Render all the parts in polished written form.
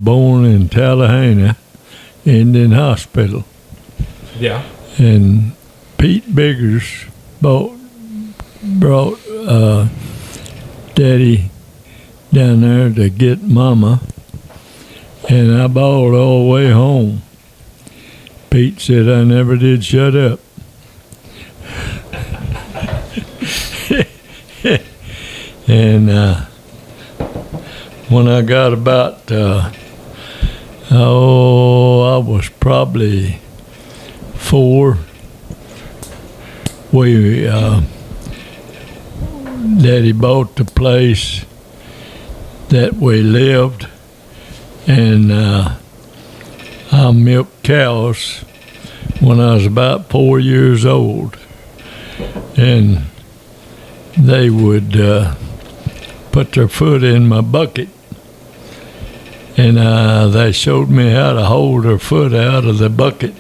born in Tallahassee Indian Hospital. Yeah. And Pete Biggers brought Daddy down there to get Mama, and I bawled all the way home. Pete said I never did shut up. And when I got about, I was probably 4, Daddy bought the place that we lived, and I milked cows when I was about 4 years old, and they would put their foot in my bucket, and they showed me how to hold their foot out of the bucket,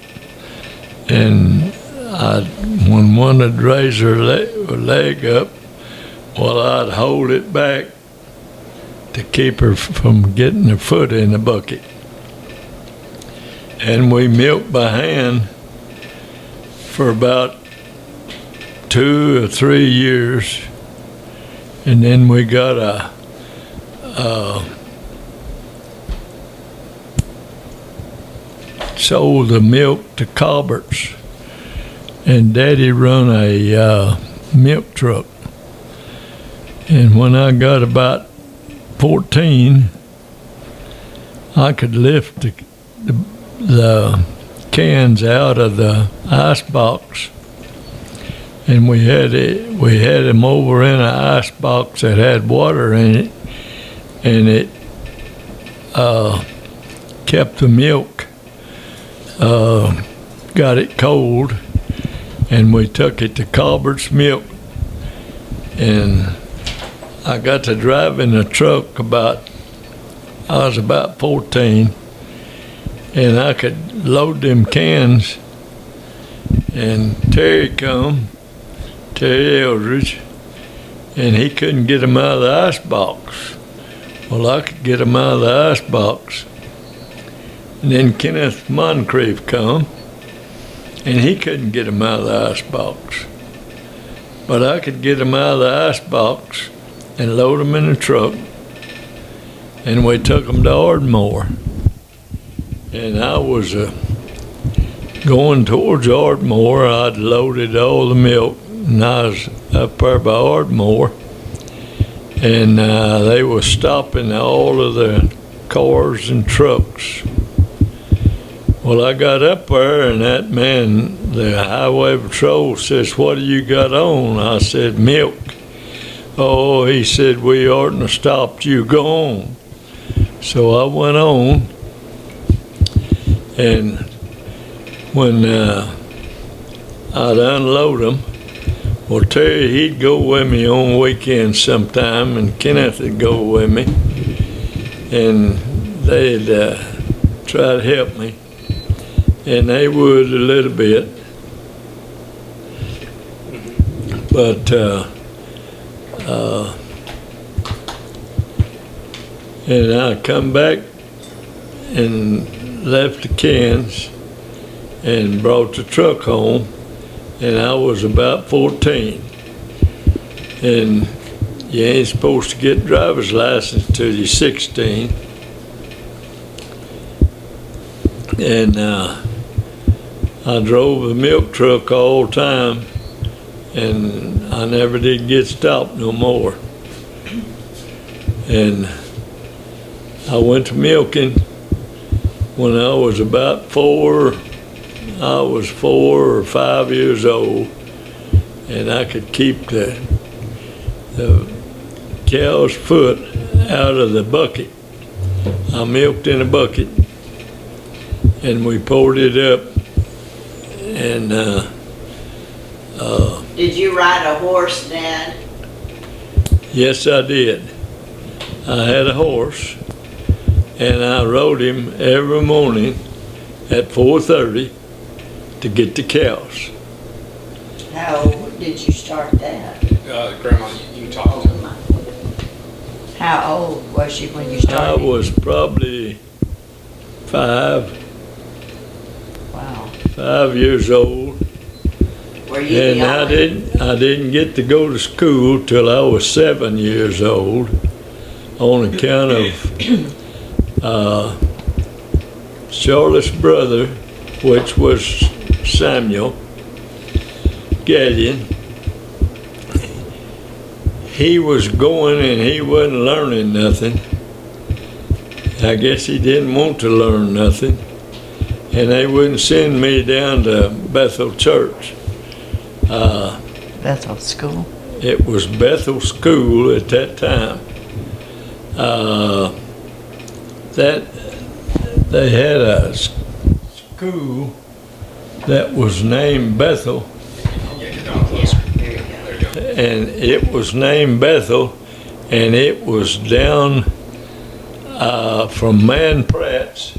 and when one would raise her leg up, well, I'd hold it back to keep her from getting her foot in the bucket. And we milked by hand for about 2 or 3 years, and then we got sold the milk to Colbert's, and Daddy run a milk truck. And when I got about 14, I could lift the cans out of the ice box, and we had them over in an ice box that had water in it, and it kept the milk, got it cold, and we took it to Colbert's Milk, and I got to drive in the truck I was about 14, and I could load them cans, and Terry Eldridge, and he couldn't get them out of the ice box. Well, I could get them out of the ice box. And then Kenneth Moncrief come, and he couldn't get them out of the ice box. But I could get them out of the ice box and load them in the truck, and we took them to Ardmore. And I was going towards Ardmore. I'd loaded all the milk, and I was up there by Ardmore, and they were stopping all of the cars and trucks. Well, I got up there, and that man, the highway patrol, says, "What do you got on?" I said, "Milk." "Oh," he said, "we oughtn't have stopped you. Go on." So I went on, and when I'd unload them, well, Terry, he'd go with me on weekends sometime, and Kenneth would go with me, and they'd try to help me, and they would a little bit, but and I come back and left the cans and brought the truck home, and I was about 14. And you ain't supposed to get driver's license till you're 16. And I drove the milk truck all the time, and I never did get stopped no more. And I went to milking when I was about 4 or 5 years old, and I could keep the cow's foot out of the bucket. I milked in a bucket, and we poured it up, and Did you ride a horse, Dad? yes, I did. I had a horse, and I rode him every morning at 4:30 to get the cows. How did you start that? Grandma, you talked to him. How old was you when you I started? was probably Wow. 5 years old. Were you And the I only? didn't get to go to school till I was 7 years old on account of Charlotte's brother, which was Samuel Gallion. He was going and he wasn't learning nothing. I guess he didn't want to learn nothing. And they wouldn't send me down to Bethel Church. Bethel School. It was Bethel School at that time. That they had a school that was named Bethel, Yeah, get down closer. There you go. There you go. and it was named Bethel, and it was down from Man Pratt's.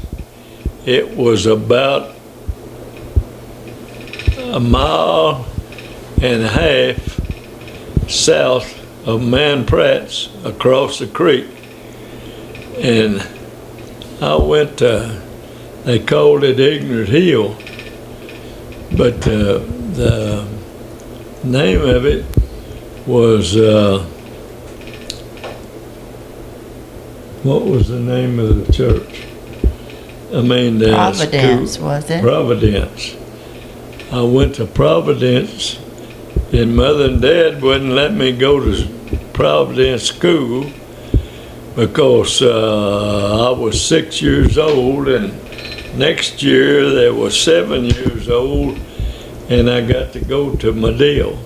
It was about a mile and a half south of Man Pratt's across the creek. And I went to, they called it Ignorant Hill, but the name of it was, what was the name of the church? I mean, the Providence, school. was it? Providence. I went to Providence, and Mother and Dad wouldn't let me go to Providence School because I was 6 years old, and next year they were 7 years old, and I got to go to Medill.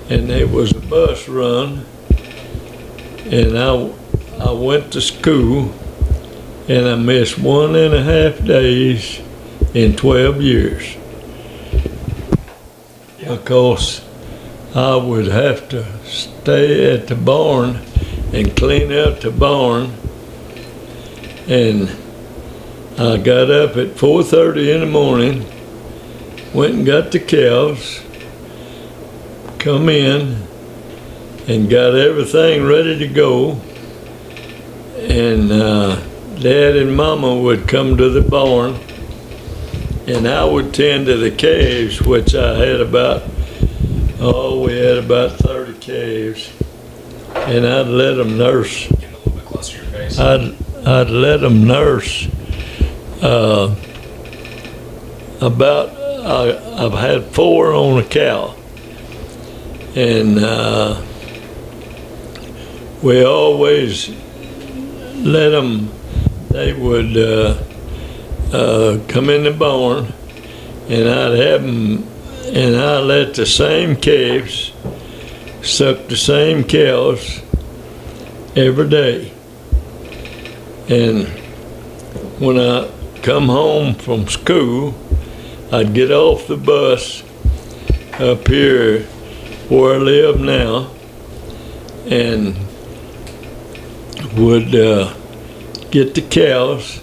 And there was a bus run, and I went to school, and I missed 1.5 days in 12 years. Because I would have to stay at the barn and clean out the barn. And I got up at 4:30 in the morning, went and got the cows, come in and got everything ready to go. And Dad and Mama would come to the barn, and I would tend to the calves, which I had we had about 30 calves, and I'd let them nurse. Get a little bit closer to your face. I'd let them nurse I've had 4 on a cow, and we always let them, they would come in the barn, and I'd have them, and I let the same calves suck the same cows every day. And when I come home from school, I'd get off the bus up here where I live now, and would get the cows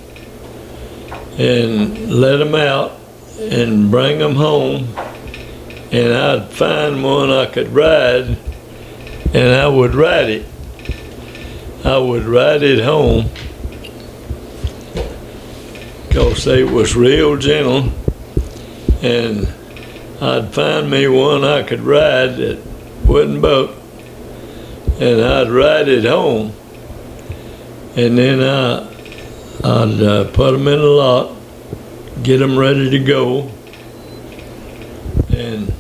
and let them out and bring them home, and I'd find one I could ride, and I would ride it. I would ride it home because they was real gentle, and I'd find me one I could ride that wouldn't buck, and I'd ride it home, and then I'd put them in the lot, get them ready to go, and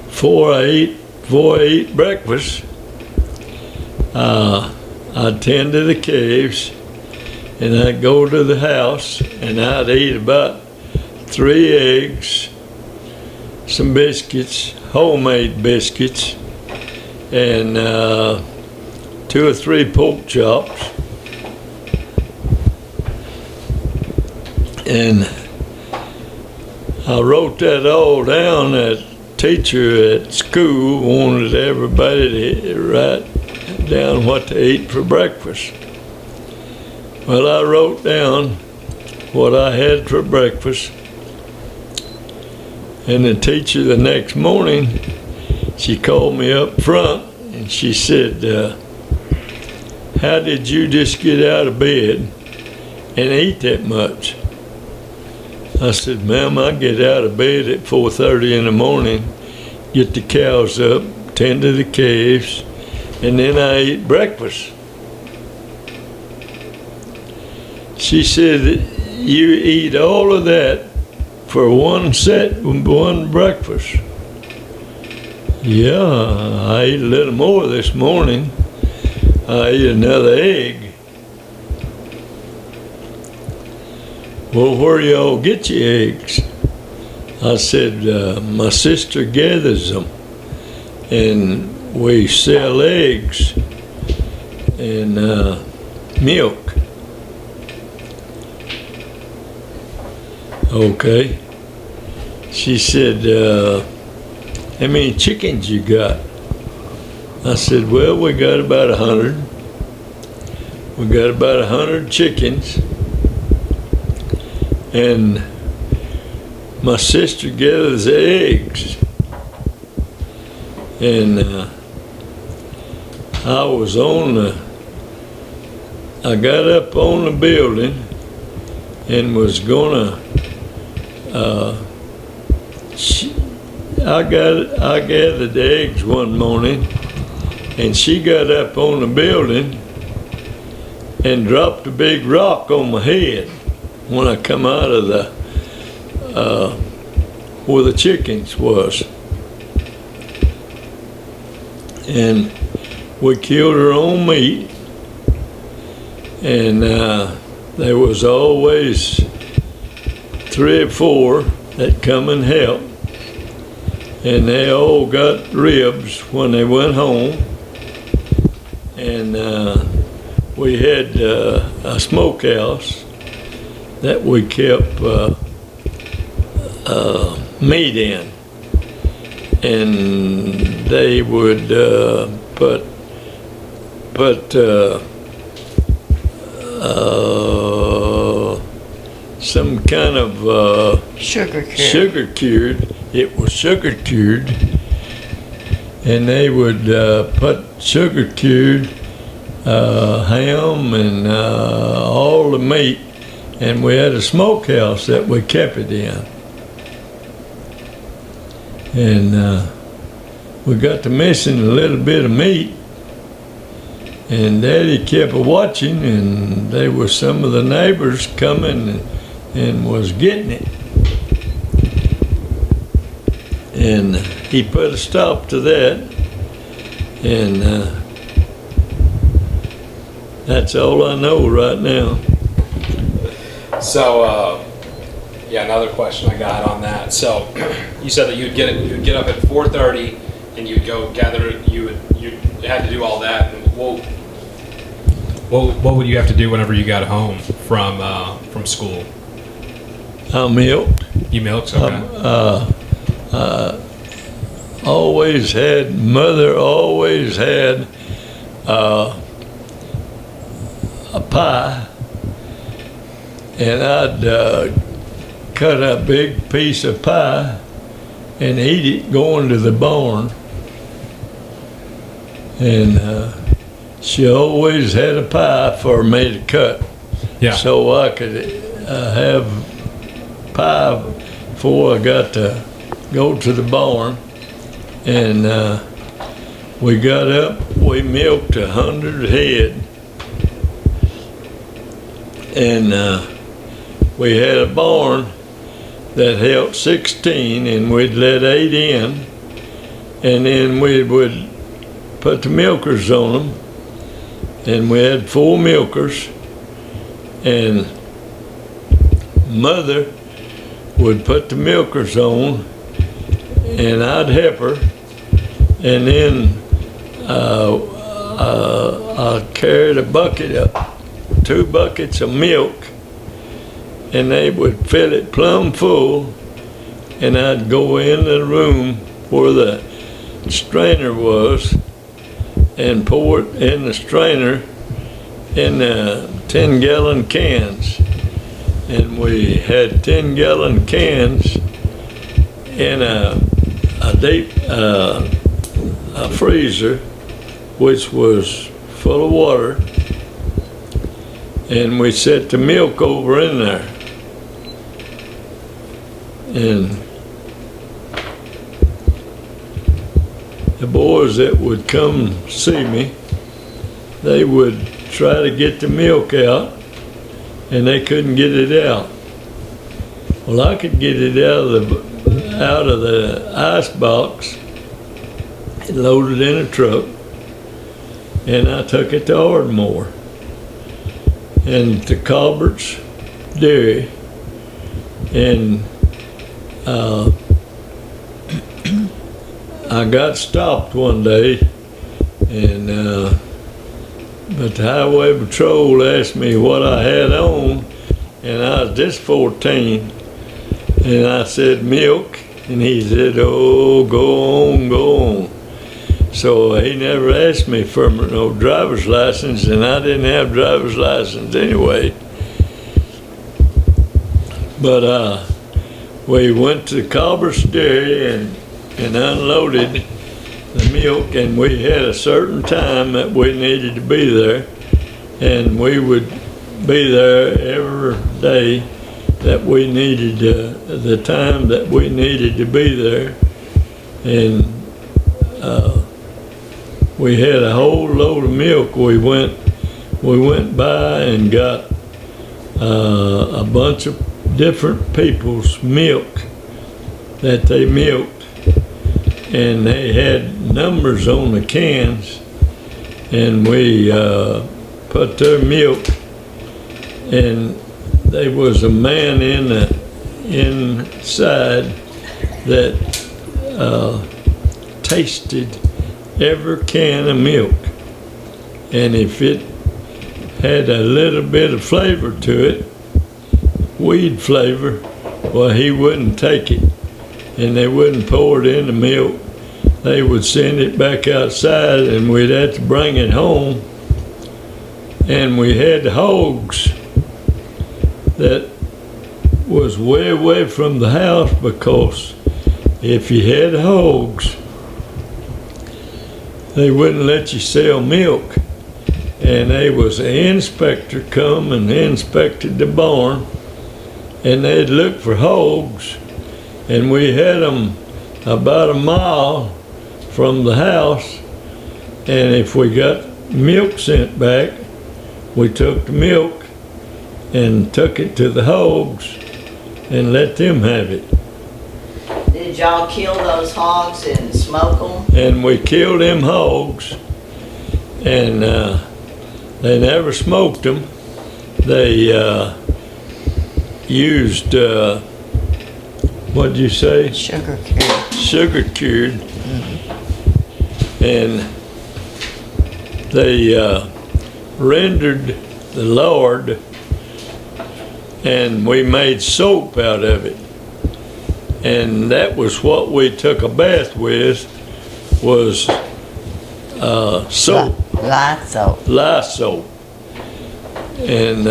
before I eat breakfast, I'd tend to the calves, and I'd go to the house, and I'd eat about 3 eggs, some biscuits, homemade biscuits, and 2 or 3 pork chops. And I wrote that all down. That teacher at school wanted everybody to write down what to eat for breakfast. Well, I wrote down what I had for breakfast, and the teacher the next morning, she called me up front, and she said, how did you just get out of bed and eat that much. I said, ma'am, I get out of bed at 4:30 in the morning, get the cows up, tend to the calves, and then I eat breakfast. She said, you eat all of that for one breakfast. Yeah, I ate a little more this morning. I ate another egg. Well, where y'all get your eggs? I said, my sister gathers them, and we sell eggs and milk. Okay. She said, how many chickens you got? I said, well, we got about 100. We got about 100 chickens. And my sister gathers the eggs. And I got up on the building and was gonna, I gathered the eggs one morning, and she got up on the building and dropped a big rock on my head when I come out of the where the chickens was. And we killed our own meat, and there was always 3 or 4 that come and help, and they all got ribs when they went home. And we had a smokehouse that we kept meat in, and they would put some kind of sugar cured. It was sugar cured, and they would put sugar cured ham and all the meat, and we had a smokehouse that we kept it in. And we got to missing a little bit of meat, and Daddy kept watching, and there were some of the neighbors coming and was getting it. And he put a stop to that, and that's all I know right now. So, yeah, another question I got on that. So, you said that you'd get up at 4:30 and you'd go gather. You had to do all that. And what would you have to do whenever you got home from school? I milked. You milked, okay. Mother always had a pie, and I'd cut a big piece of pie and eat it going to the barn. And she always had a pie for me to cut, so I could have pie before I got to go to the barn. And we got up, we milked 100 head, and we had a barn that held 16, and we'd let 8 in, and then we would put the milkers on them, and we had 4 milkers, and Mother would put the milkers on, and I'd help her, and then I carried a bucket up, 2 buckets of milk, and they would fill it plumb full, and I'd go in the room where the strainer was and pour it in the strainer in 10-gallon cans. And we had 10-gallon cans in a deep a freezer, which was full of water. and we set the milk over in there. And the boys that would come see me, they would try to get the milk out, and they couldn't get it out. Well, I could get it out of the ice box and load it in a truck, and I took it to Ardmore and to Colbert's Dairy, and I got stopped one day, and but the highway patrol asked me what I had on, and I was just 14, and I said milk, and he said, "Oh, go on, go on." So he never asked me for no driver's license, and I didn't have driver's license anyway. But we went to Colbert's Dairy and unloaded the milk, and we had a certain time that we needed to be there, and we would be there every day that we needed, the time that we needed to be there. And we had a whole load of milk. We went by and got a bunch of different people's milk that they milked, and they had numbers on the cans, and we put their milk, and there was a man inside that tasted every can of milk, and if it had a little bit of flavor to it, weed flavor, well, he wouldn't take it, and they wouldn't pour it in the milk. They would send it back outside, and we'd have to bring it home. And we had hogs that was way away from the house, because if you had hogs, they wouldn't let you sell milk. And there was an inspector come and inspected the barn, and they'd look for hogs, and we had them about a mile from the house, and if we got milk sent back, we took the milk and took it to the hogs and let them have it. Did y'all kill those hogs and smoke them? And we killed them hogs, and they never smoked them. They used, what'd you say? Sugar cured. Sugar cured. And they rendered the lard, and we made soap out of it. And that was what we took a bath with, was soap. Lye soap. And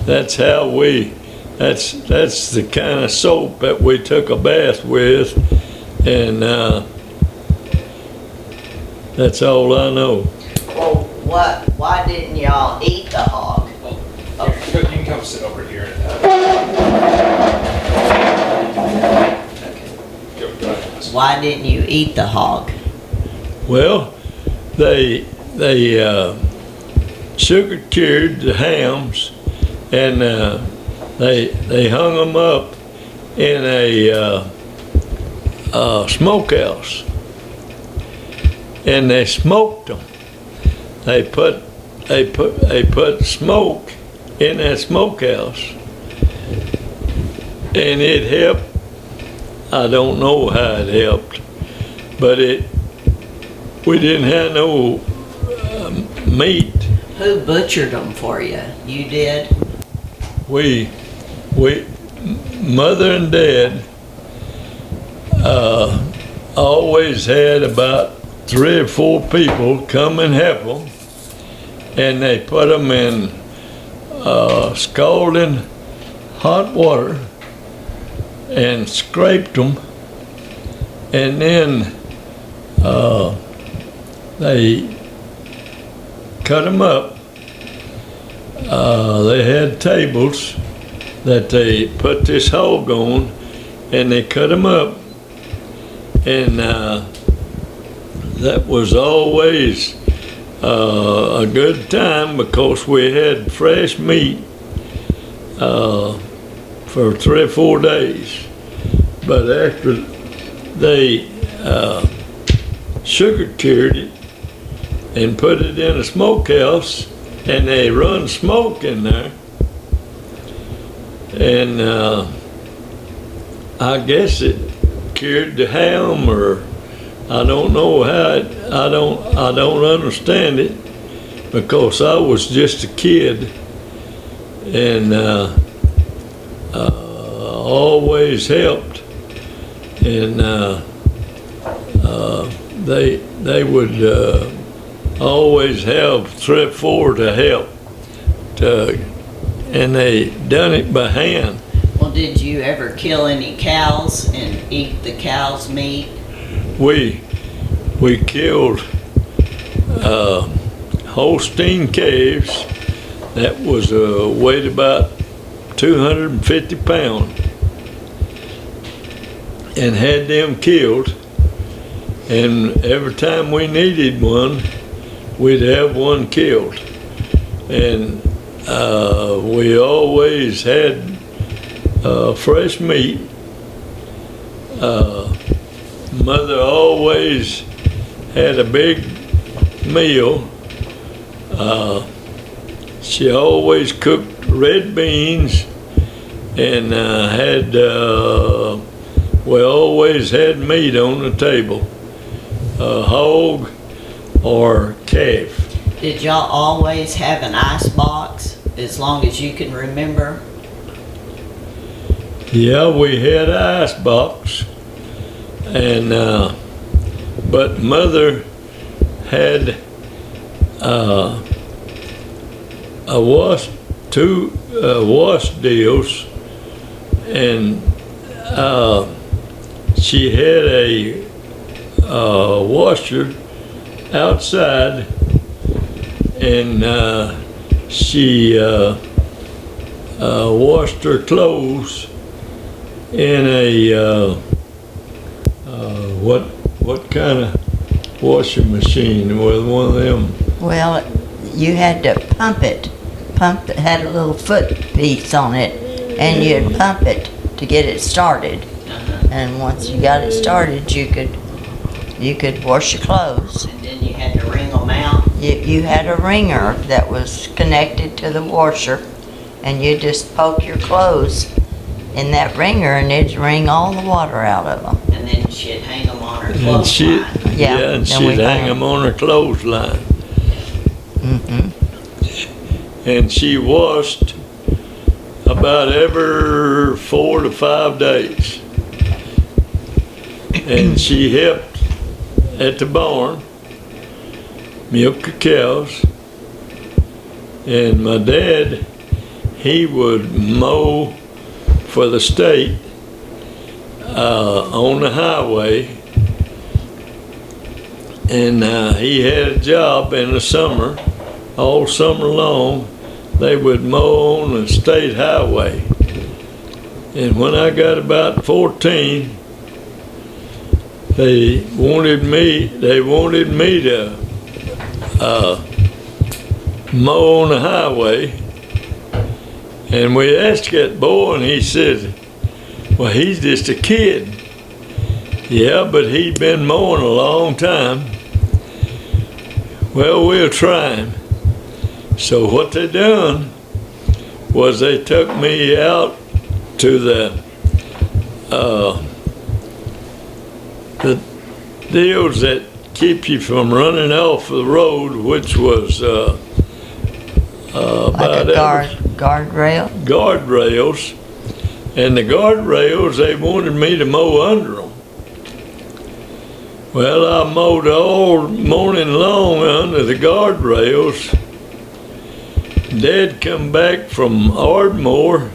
that's how that's the kind of soap that we took a bath with, and that's all I know. Well, why didn't y'all eat the hog? Oh, you can come sit over here. Why didn't you eat the hog? Well, they sugar cured the hams, and they hung them up in a smokehouse, and they smoked them. They put smoke in that smokehouse, and it helped. I don't know how it helped, but we didn't have no meat. Who butchered them for you? You did? We Mother and Dad always had about 3 or 4 people come and help them, and they put them in scalding hot water and scraped them, and then they cut them up they had tables that they put this hog on, and they cut them up, and that was always a good time because we had fresh meat for 3 or 4 days. But after they sugar cured it and put it in a smokehouse, and they run smoke in there, and I guess it cured the ham, or I don't know how it, I don't understand it, because I was just a kid, and always helped, and they would always have 3 or 4 to help, and they done it by hand. Well, did you ever kill any cows and eat the cow's meat? We killed Holstein calves that was weighed about 250 pounds, and had them killed. And every time we needed one, we'd have one killed. And we always had fresh meat. Mother always had a big meal. She always cooked red beans, and we always had meat on the table, hog or calf. Did y'all always have an ice box as long as you can remember? Yeah, we had an ice box, and but Mother had two wash deals, and she had a washer outside, and she washed her clothes in a what kind of washing machine? With one of them? Well, you had to pump it. It had a little foot piece on it, and you'd pump it to get it started. And once you got it started, you could wash your clothes. And then you had to wring them out? You had a wringer that was connected to the washer, and you just poke your clothes in that wringer, and it'd wring all the water out of them. And then she'd hang them on her And clothesline. and she'd hang them on her clothesline. Mm-hmm. And she washed about every 4 to 5 days. And she helped at the barn, milk the cows. And my dad, he would mow for the state on the highway. And he had a job in the summer, all summer long. They would mow on the state highway. And when I got about 14, they wanted me to mow on the highway. And we asked that boy, and he said, well, he's just a kid. Yeah, but he'd been mowing a long time. Well, we'll try him. So what they done was they took me out to the deals that keep you from running off the road, which was Like a guardrail? Guardrails. And the guardrails, they wanted me to mow under them. Well, I mowed all morning long under the guardrails. Dad come back from Ardmore,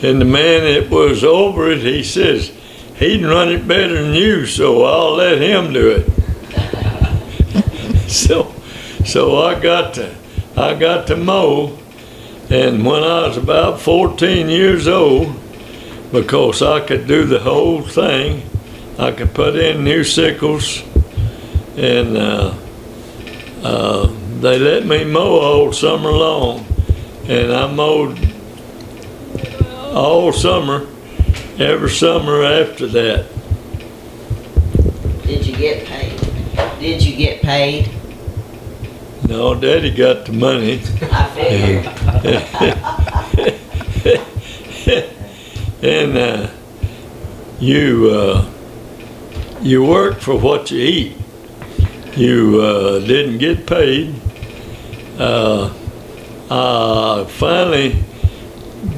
and the man that was over it, he says, he'd run it better than you, so I'll let him do it. So I got to I got to mow, and when I was about 14 years old, because I could do the whole thing, I could put in new sickles, and they let me mow all summer long, and I mowed all summer, every summer after that. Did you get paid? Did you get paid? No, Daddy got the money. I figured. And you work for what you eat. You didn't get paid. I finally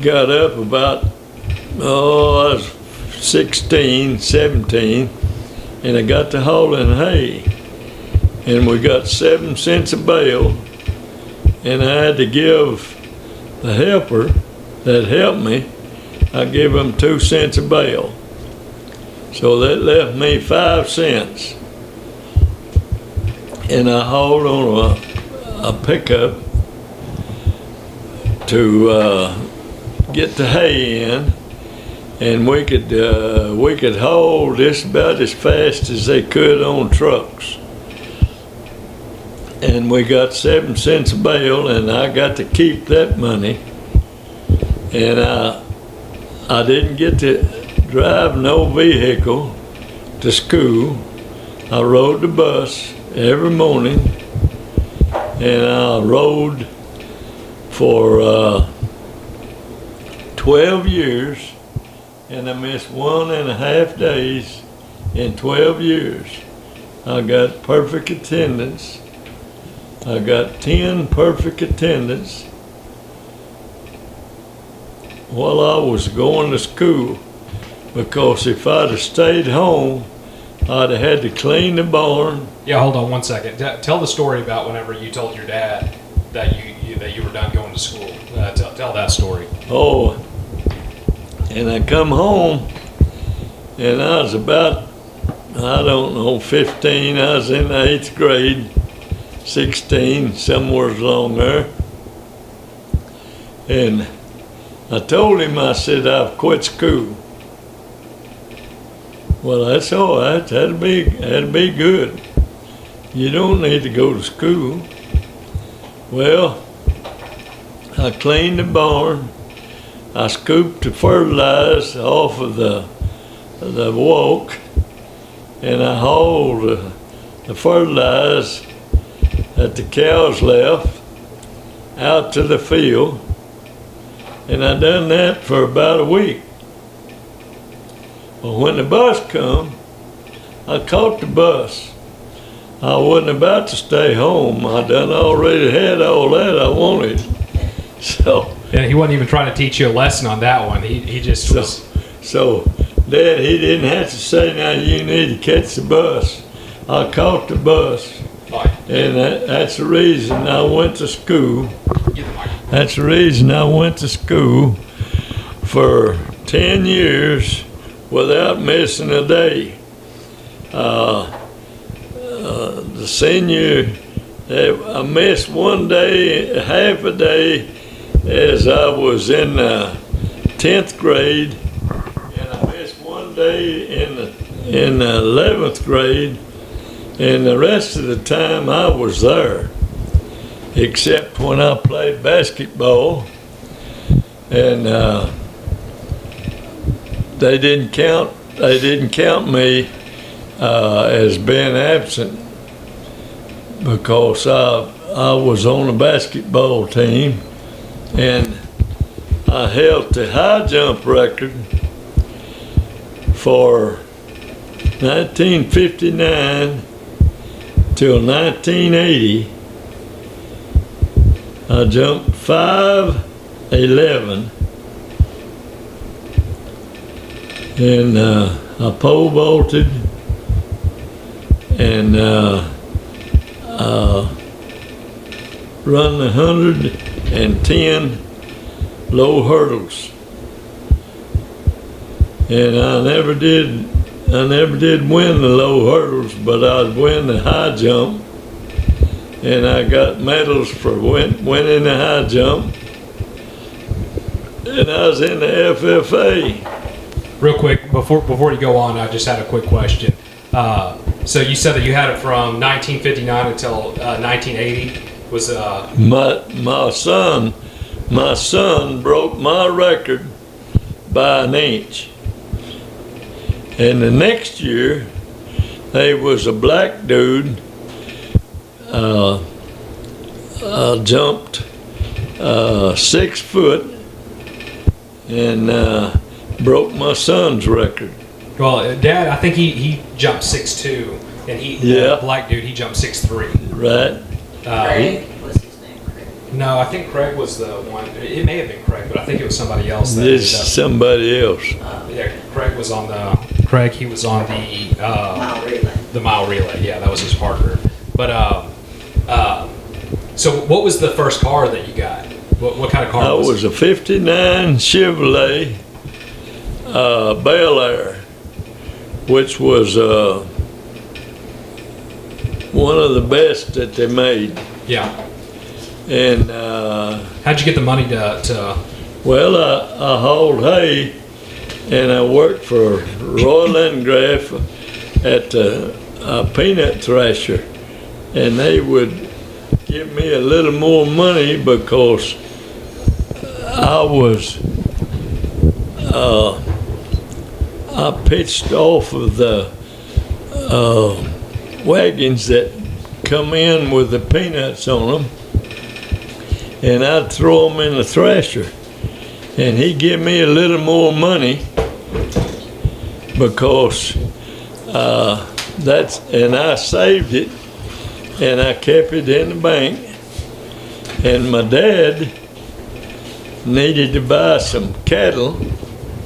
got up about, I was 16, 17, and I got to hauling hay. And we got 7 cents a bale, and I had to give the helper that helped me, I give him 2 cents a bale. So that left me 5 cents. And I hauled on a pickup to get the hay in, and we could haul just about as fast as they could on trucks. And we got 7 cents a bale, and I got to keep that money. And I didn't get to drive no vehicle to school. I rode the bus every morning, and I rode for 12 years, and I missed 1.5 days in 12 years. I got perfect attendance. I got 10 perfect attendance while I was going to school, because if I'd have stayed home, I'd have had to clean the barn. Yeah, hold on one second. Tell the story about whenever you told your dad that you were done going to school. Tell that story. Oh, and I come home, and I was about, 15. I was in the 8th grade, 16, somewhere along there. And I told him, I said, I've quit school. Well, that's all right. That'd be good. You don't need to go to school. Well, I cleaned the barn. I scooped the fertilizer off of the walk, and I hauled the fertilizer that the cows left out to the field, and I done that for about a week. Well, when the bus come, I caught the bus. I wasn't about to stay home. I done already had all that I wanted. So Yeah, he wasn't even trying to teach you a lesson on that one. He just was. So Dad, he didn't have to say, now you need to catch the bus. I caught the bus. Fine. And that's the reason I went to school. Get the mic. That's the reason I went to school for 10 years without missing a day. The senior, I missed one day, half a day, as I was in 10th grade, and I missed one day in 11th grade, and the rest of the time I was there, except when I played basketball, and they didn't count me as being absent, because I was on a basketball team, and I held the high jump record for 1959 till 1980. I jumped 5'11", and I pole vaulted, and run the 110 low hurdles, and I never did win the low hurdles, but I'd win the high jump, and I got medals for winning the high jump. And I was in the FFA. Real quick, before you go on, I just had a quick question. So you said that you had it from 1959 until 1980. Was my son broke my record by an inch. And the next year, there was a black dude jumped 6 foot and broke my son's record. Well, Dad, I think he jumped 6'2", and the black dude, he jumped 6'3". Right. Craig, what's his name, Craig? No, I think Craig was the one. It may have been Craig, but I think it was somebody else. This is somebody else. Yeah, Craig was on the. Craig, he was on the Mile relay. The mile relay. Yeah, that was his partner. But so what was the first car that you got? What kind of car was it? It was a '59 Chevrolet Bel Air, which was one of the best that they made. Yeah. And how'd you get the money to? well, I hauled hay, and I worked for Roy Landgraf at the peanut thresher, and they would give me a little more money because I pitched off of the wagons that come in with the peanuts on them, and I'd throw them in the thresher, and he'd give me a little more money because and I saved it, and I kept it in the bank, and my dad needed to buy some cattle,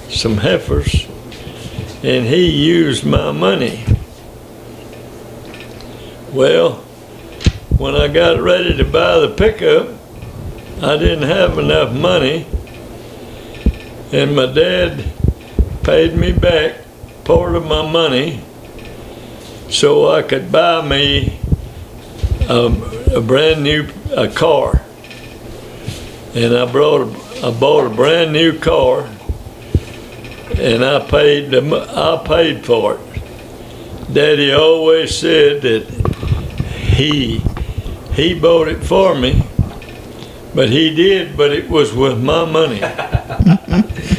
some heifers, and he used my money. Well, when I got ready to buy the pickup, I didn't have enough money, and my dad paid me back part of my money so I could buy me a brand new car. And I bought a brand new car, and I paid for it. Daddy always said that he bought it for me, but he did, but it was with my money.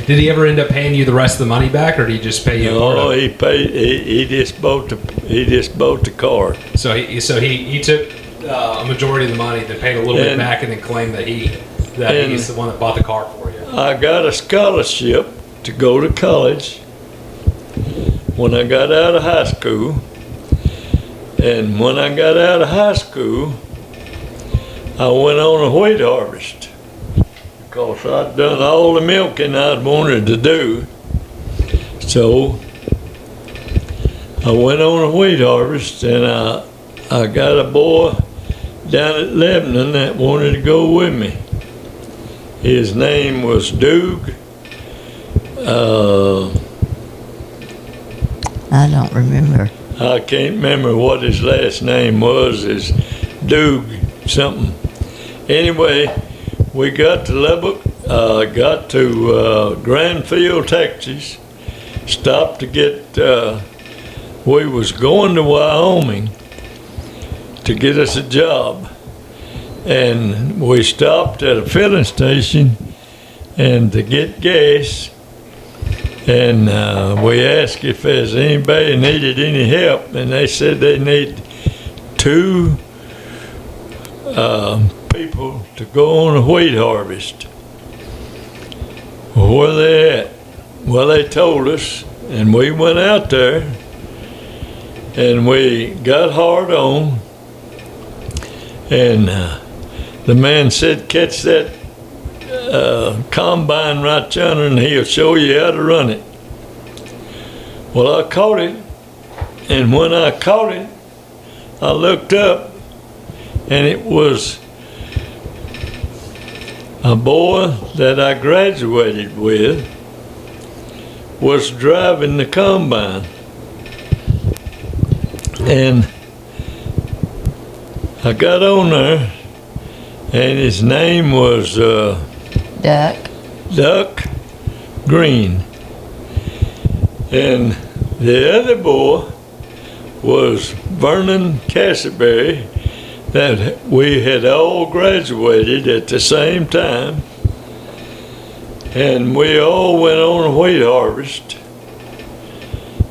Did he ever end up paying you the rest of the money back, or did he just pay you? No, he just bought the car. So he took a majority of the money, then paid a little bit back, and then claimed that he's the one that bought the car for you. I got a scholarship to go to college when I got out of high school. And when I got out of high school, I went on a wheat harvest because I'd done all the milking I'd wanted to do. So I went on a wheat harvest, and I got a boy down at Lebanon that wanted to go with me. His name was Doug. I don't remember. I can't remember what his last name was. It's Doug something. Anyway, we got to Lubbock, got to Granville, Texas, stopped to get, we was going to Wyoming to get us a job. And we stopped at a filling station and to get gas, and we asked if there's anybody needed any help, and they said they need 2 people to go on a wheat harvest. Well, where they at? Well, they told us, and we went out there, and we got hard on, and the man said, catch that combine right yonder and he'll show you how to run it. Well, I caught it, and when I caught it, I looked up, and it was a boy that I graduated with was driving the combine. And I got on there, and his name was Duck Green. And the other boy was Vernon Castleberry, that we had all graduated at the same time. And we all went on a wheat harvest.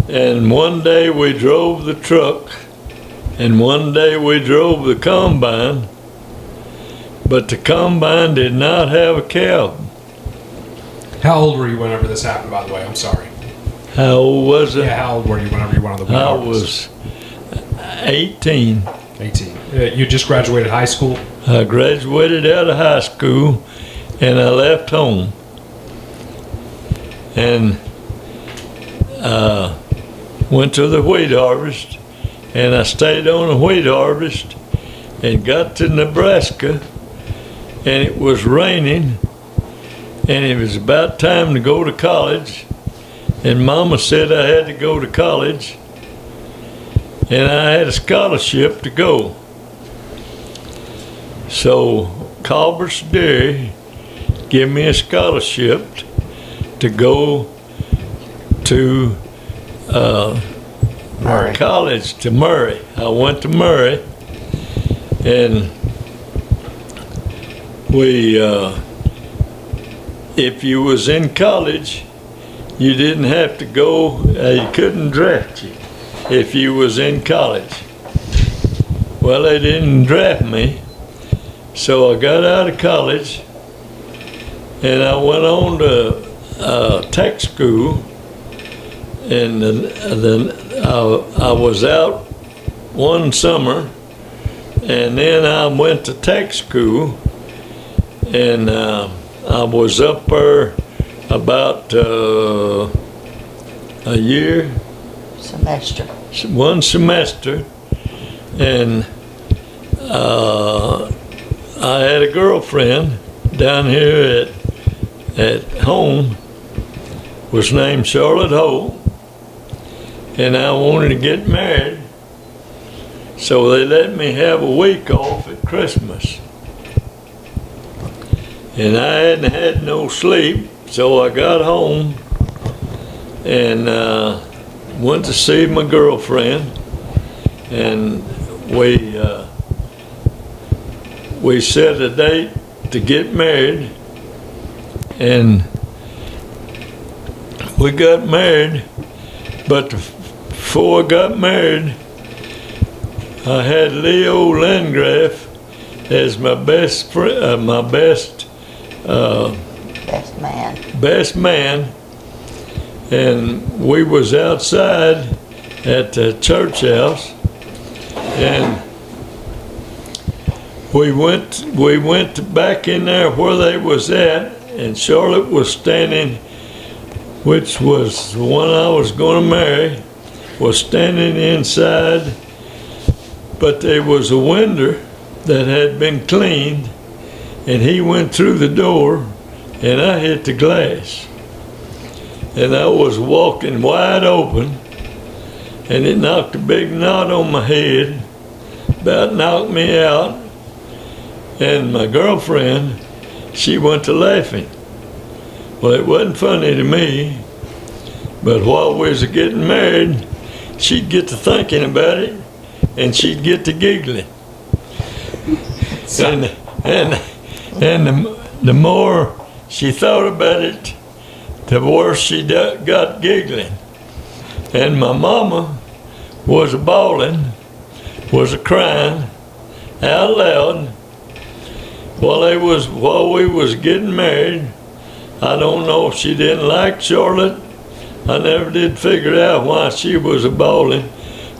And one day we drove the truck, and one day we drove the combine, but the combine did not have a cab. How old were you whenever this happened, by the way? I'm sorry. How old was I? Yeah, how old were you whenever you went on the wheat I harvest? was 18. 18. You just graduated high school? I graduated out of high school, and I left home. And went to the wheat harvest, and I stayed on the wheat harvest and got to Nebraska, and it was raining, and it was about time to go to college, and Mama said I had to go to college, and I had a scholarship to go. So Culbert's Dairy gave me a scholarship to go to Murray. college, to Murray. I went to Murray, and we, if you was in college, you didn't have to go, you couldn't draft you if you was in college. Well, they didn't draft me, so I got out of college, and I went on to tech school, and then I was out one summer, and then I went to tech school, and I was up there about a year, Semester. one semester, and I had a girlfriend down here at home, was named Charlotte Holt, and I wanted to get married, so they let me have a week off at Christmas. And I hadn't had no sleep, so I got home and went to see my girlfriend, and we set a date to get married, and we got married. But before I got married, I had Leo Landgraf as my best friend, my best man, and we was outside at the church house, and we went back in there where they was at, and Charlotte was standing, which was the one I was going to marry, was standing inside, but there was a window that had been cleaned, and he went through the door, and I hit the glass. And I was walking wide open, and it knocked a big knot on my head, about knocked me out, and my girlfriend, she went to laughing. Well, it wasn't funny to me, but while we was getting married, she'd get to thinking about it, and she'd get to giggling. And the more she thought about it, the worse she got giggling. And my mama was a-bawling, was a-crying out loud while we was getting married. I don't know if she didn't like Charlotte. I never did figure out why she was a-bawling.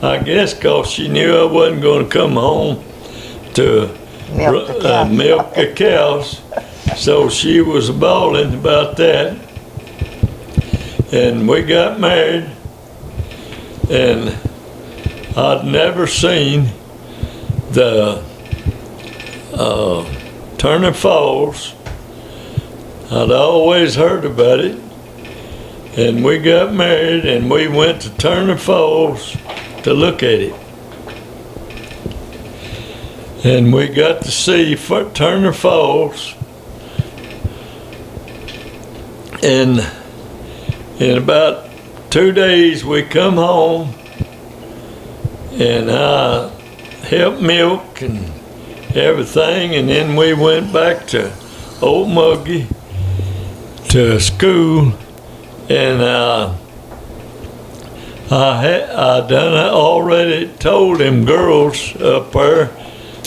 I guess 'cause she knew I wasn't going to come home to milk the cows. So she was bawling about that. And we got married, and I'd never seen the Turner Falls. I'd always heard about it, and we got married, and we went to Turner Falls to look at it. And we got to see Turner Falls. And in about 2 days we come home, and I helped milk and everything, and then we went back to Old Muggy to school, and I done already told them girls up there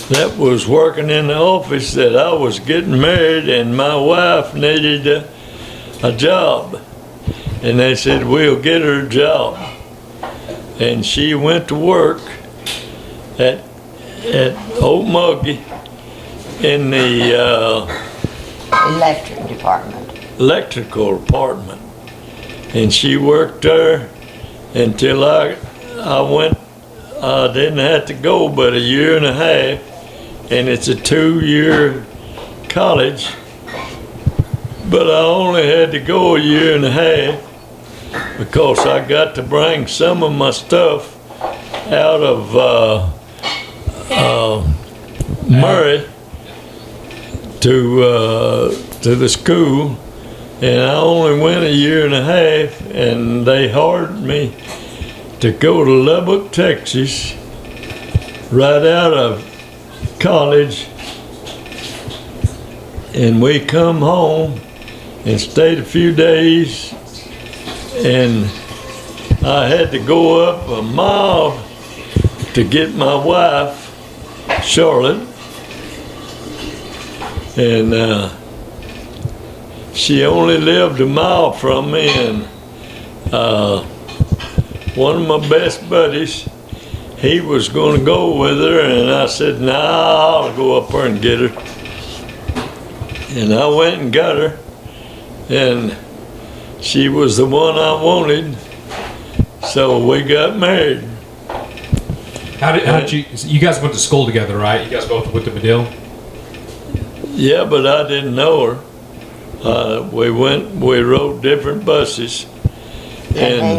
that was working in the office that I was getting married and my wife needed a job. And they said, we'll get her a job. And she went to work at Old Muggy in the electrical department. And she worked there until I went. I didn't have to go but a year and a half, and it's a 2-year college, but I only had to go a year and a half because I got to bring some of my stuff out of Murray to the school, and I only went a year and a half, and they hired me to go to Lubbock, Texas, right out of college, and we come home and stayed a few days, and I had to go up a mile to get my wife, Charlotte, and she only lived a mile from me, and one of my best buddies, he was going to go with her, and I said, nah, I'll go up there and get her. And I went and got her, and she was the one I wanted, so we got married. How did you guys went to school together, right? You guys both went to Medill? Yeah, but I didn't know her. We rode different buses. And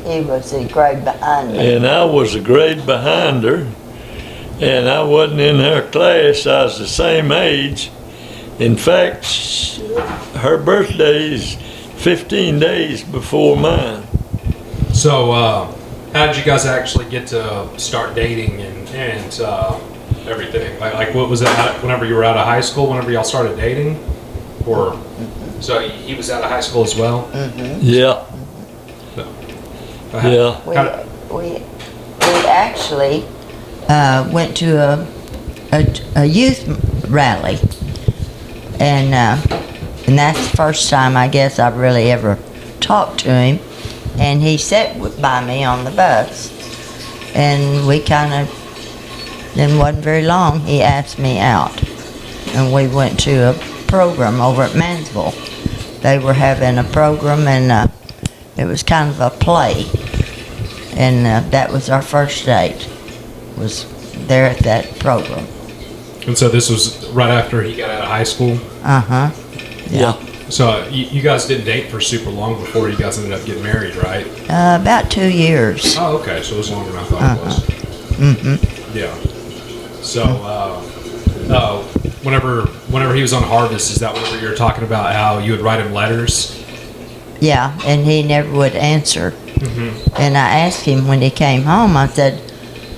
he was a grade behind me. And I was a grade behind her, and I wasn't in her class. I was the same age. In fact, her birthday is 15 days before mine. So, how did you guys actually get to start dating and everything? Like, what was that? Whenever you were out of high school, whenever y'all started dating, or so he was out of high school as well? Mm-hmm. Yeah. Yeah. We actually went to a youth rally, and that's the first time I guess I've really ever talked to him. And he sat by me on the bus, and we then wasn't very long, he asked me out, and we went to a program over at Mansville. They were having a program, and it was kind of a play, and that was our first date, was there at that program. And so this was right after he got out of high school? Uh-huh. Yeah. So you guys didn't date for super long before you guys ended up getting married, right? About 2 years. Oh, okay. So it was longer than I thought it was. Mm-hmm. Yeah. So whenever he was on Harvest, is that whenever you were talking about how you would write him letters? Yeah, and he never would answer. Mm-hmm. And I asked him when he came home, I said,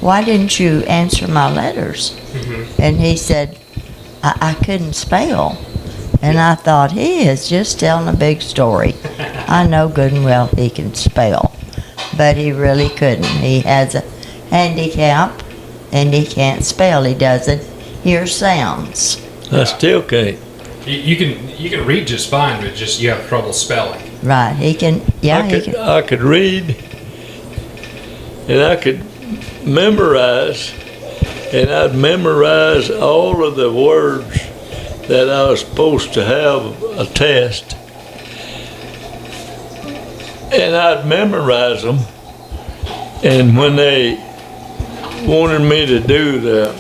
why didn't you answer my letters? Mm-hmm. And he said, I couldn't spell. And I thought, he is just telling a big story. I know good and well he can spell, but he really couldn't. He has a handicap, and he can't spell. He doesn't hear sounds. I still can't. You can read just fine, but just you have trouble spelling. Right, he can, yeah, he can. I could read, and I could memorize, and I'd memorize all of the words that I was supposed to have a test, and I'd memorize them, and when they wanted me to do the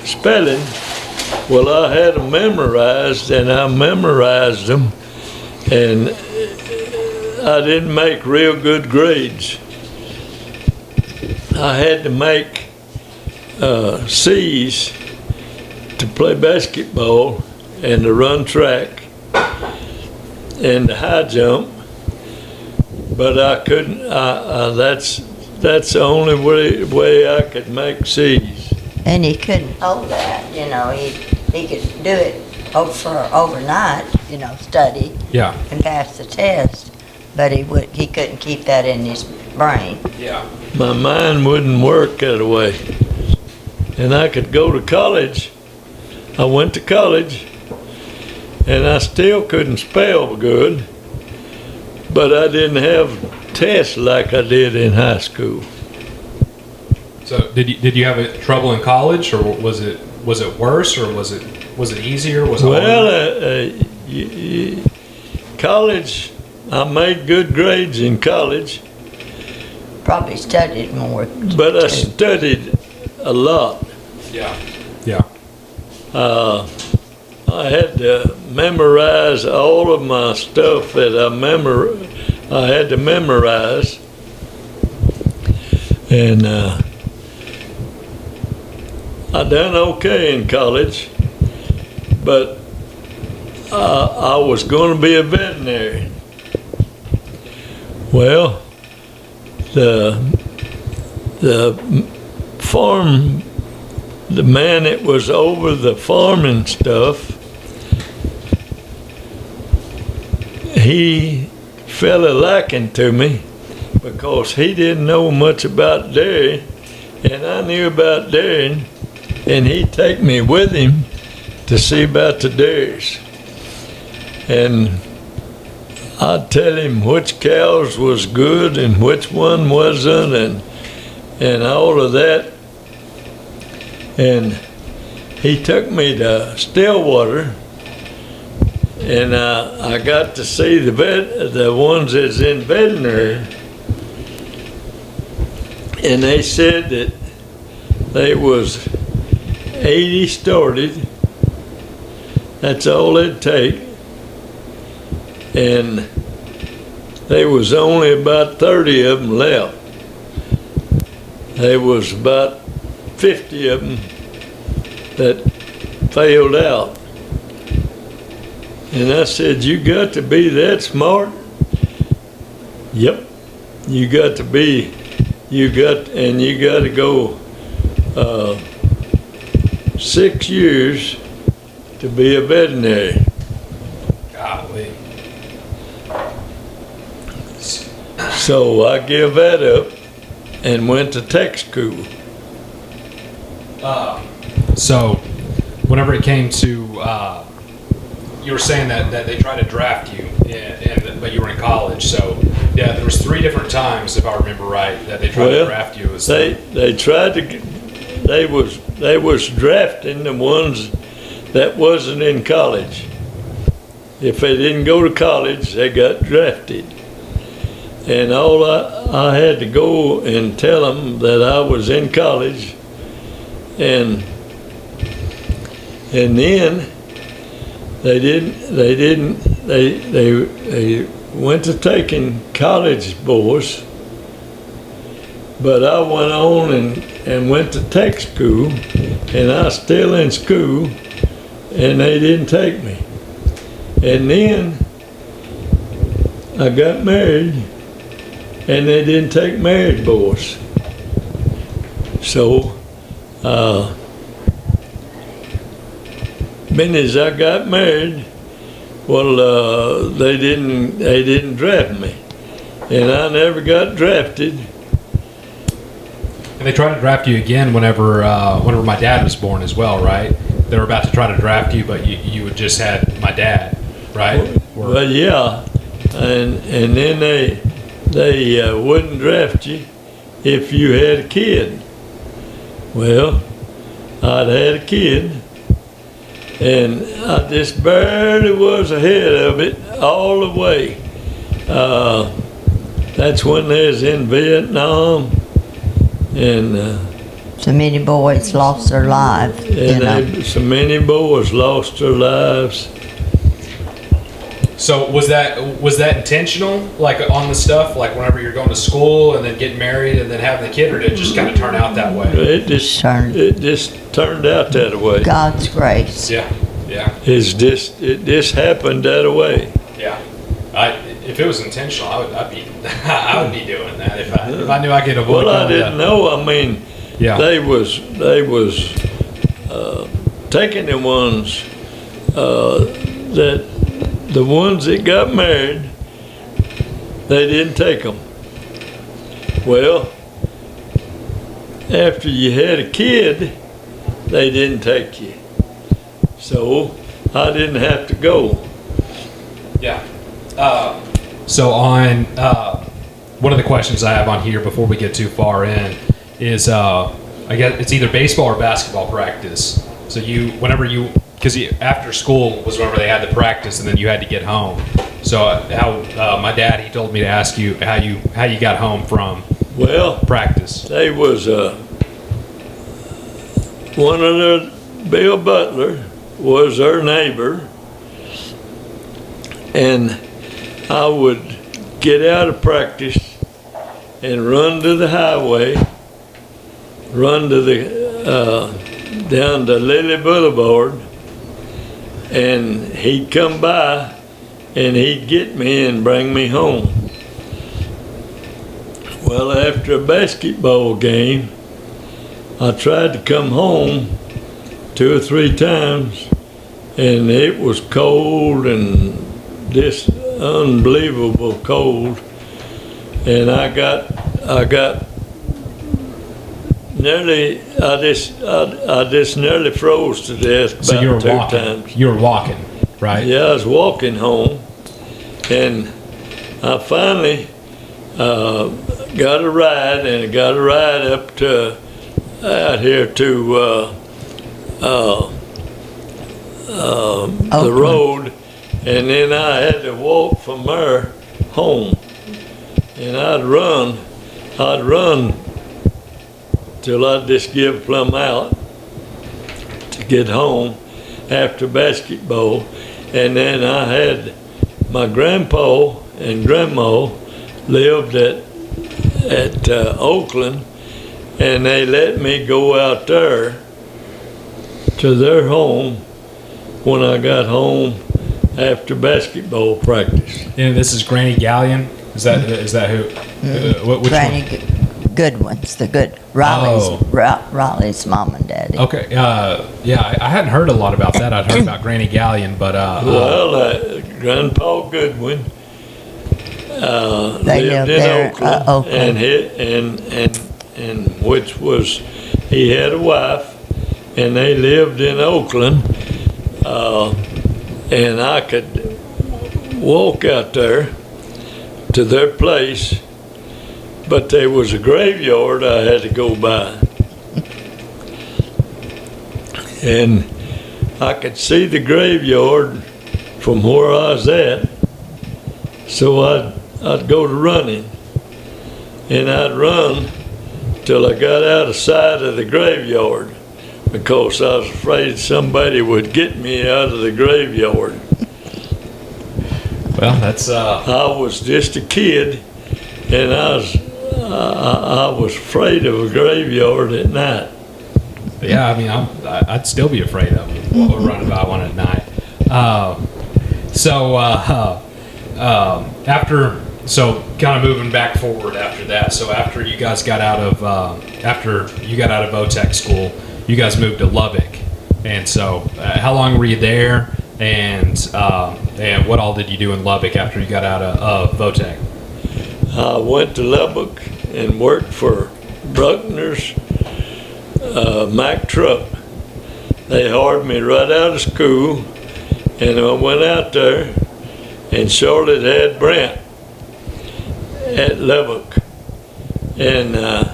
spelling, well, I had them memorized, and I memorized them, and I didn't make real good grades. I had to make C's to play basketball and to run track and to high jump, but I couldn't. That's the only way I could make C's. And he couldn't hold that, he could do it for overnight, study Yeah. and pass the test, but he couldn't keep that in his brain. Yeah. My mind wouldn't work that way. And I could go to college. I went to college, and I still couldn't spell good, but I didn't have tests like I did in high school. So did you have trouble in college, or was it worse, or was it easier? Was it Well, college, I made good grades in college, Probably studied more. but I too. studied a lot. Yeah. Yeah. I had to memorize all of my stuff that I had to memorize, and I done okay in college, but I was going to be a veterinarian. Well, the farm, the man that was over the farming stuff, he fell a liking to me because he didn't know much about dairy, and I knew about dairying, and he'd take me with him to see about the dairies. And I'd tell him which cows was good and which one wasn't, and all of that. And he took me to Stillwater, and I got to see the ones that's in veterinary, and they said that they was 80 started. That's all it'd take, and there was only about 30 of them left. There was about 50 of them that failed out. And I said, "You got to be that smart?" "Yep, you got to be. You got to go 6 years to be a veterinarian." Golly. So I gave that up and went to tech school. So, whenever it came to, you were saying that they tried to draft you, but you were in college. So, yeah, there was 3 different times, if I remember right, that they tried to draft you. They tried to. They was drafting the ones that wasn't in college. If they didn't go to college, they got drafted. And all I had to go and tell them that I was in college, and then they went to taking college boys, but I went on and went to tech school, and I was still in school, and they didn't take me. And then I got married, and they didn't take married boys. So, as I got married, well, they didn't draft me, and I never got drafted. And they tried to draft you again whenever my dad was born as well, right? They were about to try to draft you, but you had just had my dad, right? Well, yeah, and then they wouldn't draft you if you had a kid. Well, I'd had a kid, and I just barely was ahead of it all the way. That's when they was in Vietnam, and So many boys lost their lives. so many boys lost their lives. So was that intentional, like on the stuff, like whenever you're going to school and then getting married and then having the kid, or did it just kind of turn out that way? It just turned out that way. God's grace. Yeah, yeah, It just happened that way. yeah. If it was intentional, I'd be I would be doing that if I knew I could avoid. Well, I didn't know. I mean, Yeah. they was taking the ones that the ones that got married. They didn't take them. Well, after you had a kid, they didn't take you. So I didn't have to go. Yeah. So on one of the questions I have on here before we get too far in is I guess it's either baseball or basketball practice. So because after school was whenever they had the practice, and then you had to get home. So my dad, he told me to ask you how you got home from practice. They was one of their Bill Butler was their neighbor, and I would get out of practice and run to the highway, run to the down to Lily Boulevard, and he'd come by and he'd get me and bring me home. Well, after a basketball game, I tried to come home 2 or 3 times, and it was cold and this unbelievable cold, and I got nearly, I just nearly froze to death about So you were 2 walking. times. You were walking, right? Yeah, I was walking home, and I finally got a ride, and I got a ride up to out here to the road, and then I had to walk from there home, and I'd run till I'd just give plumb out to get home after basketball. And then I had my grandpa and grandma lived at Oakland, and they let me go out there to their home when I got home after basketball practice. And this is Granny Gallion. Is that who? Which Granny one? Goodwin's Raleigh's mom and daddy. Okay. Yeah, I hadn't heard a lot about that. I'd heard about Granny Gallion, but Grandpa Goodwin They lived lived in there, Oakland, Oakland. and which was, he had a wife, and they lived in Oakland, and I could walk out there to their place, but there was a graveyard I had to go by. And I could see the graveyard from where I was at, so I'd go to running, and I'd run till I got out of sight of the graveyard, because I was afraid somebody would get me out of the graveyard. well, that's I was just a kid, and I was afraid of a graveyard at night. yeah. I mean, I'd still be afraid of them running by one at night. So kind of moving back forward after that. So after you guys got out of VOTEC school, you guys moved to Lubbock, and so how long were you there? And what all did you do in Lubbock after you got out of VOTEC? I went to Lubbock and worked for Bruckner's Mack Truck. They hired me right out of school, and I went out there, and Charlotte had Brent at Lubbock, and I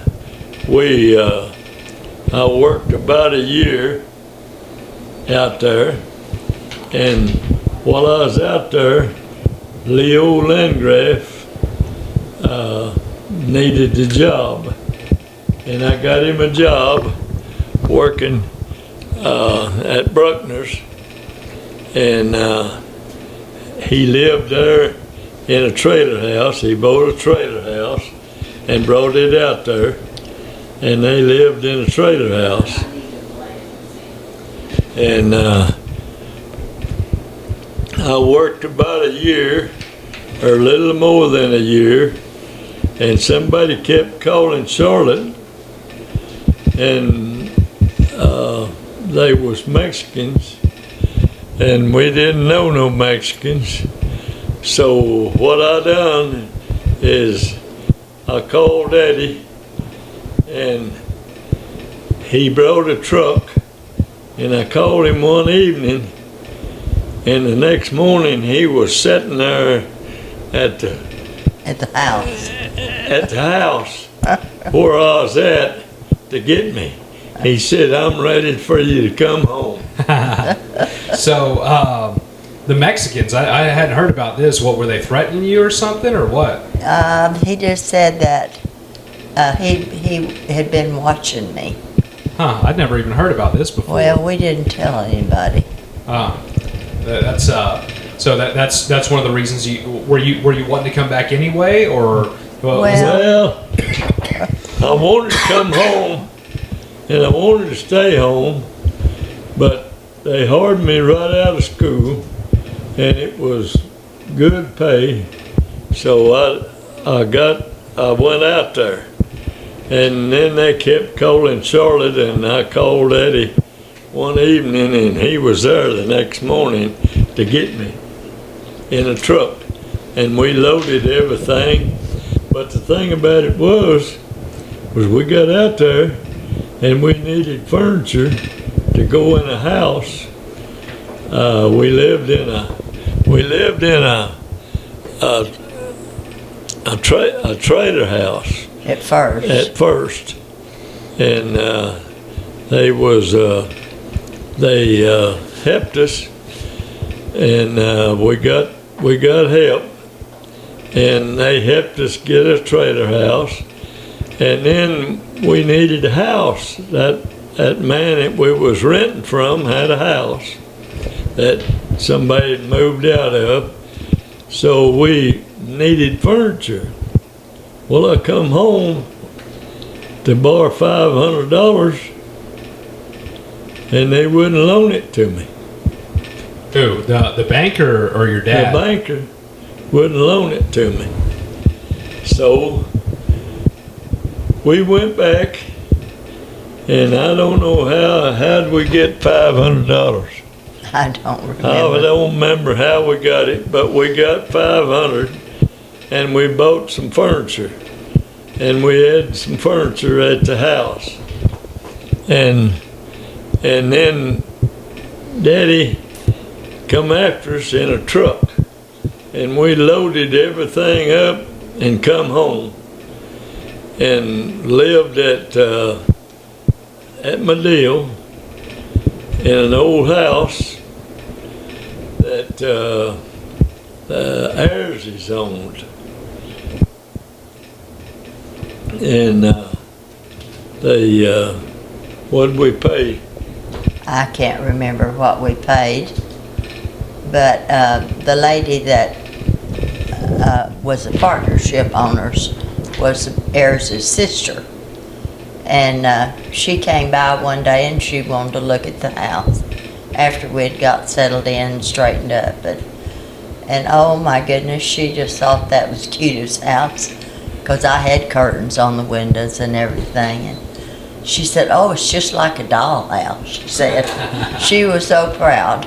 worked about a year out there, and while I was out there, Leo Landgraf needed a job, and I got him a job working at Bruckner's, and he lived there in a trailer house. He bought a trailer house and brought it out there, and they lived in a trailer house. And I worked about a year, or a little more than a year, and somebody kept calling Charlotte, and they was Mexicans, and we didn't know no Mexicans. So what I done is I called Eddie, and he brought a truck, and I called him one evening, and the next morning he was sitting there at the house. At the house where I was at to get me. He said, "I'm ready for you to come home." So, the Mexicans, I hadn't heard about this. What, were they threatening you or something, or what? He just said that he had been watching me. Huh, I'd never even heard about this before. Well, we didn't tell anybody. That's one of the reasons were you wanting to come back anyway, or Well, I wanted to come home, and I wanted to stay home, but they hired me right out of school, and it was good pay, so I went out there, and then they kept calling Charlotte, and I called Eddie one evening, and he was there the next morning to get me in a truck, and we loaded everything. But the thing about it was we got out there, and we needed furniture to go in a house. We lived in a trailer house At first. and they helped us, and we got help, and they helped us get a trailer house, and then we needed a house. That man that we was renting from had a house that somebody had moved out of, so we needed furniture. Well, I come home to borrow $500, and they wouldn't loan it to me. Who, the banker or your dad? The banker wouldn't loan it to me. So we went back, and I don't know how'd we get $500. I don't remember. I don't remember how we got it, but we got 500, and we bought some furniture, and we had some furniture at the house, and then Daddy come after us in a truck, and we loaded everything up and come home and lived at Medill in an old house that the Ayerses owned, and what'd we pay? I can't remember what we paid, but the lady that was the partnership owners was Ayers' sister, and she came by one day and she wanted to look at the house after we'd got settled in and straightened up, and oh my goodness, she just thought that was Cuta's house, because I had curtains on the windows and everything, and she said, "Oh, it's just like a dollhouse," she said. She was so proud.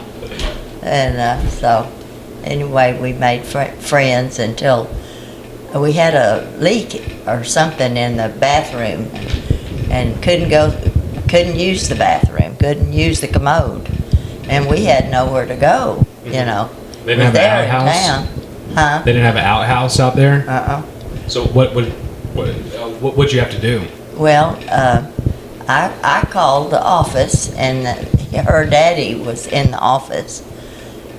And so anyway, we made friends until we had a leak or something in the bathroom, and couldn't use the bathroom, couldn't use the commode, and we had nowhere to go, you know. They didn't have an outhouse? Huh? They didn't have an outhouse out there? So what'd you have to do? Well, I called the office, and her daddy was in the office,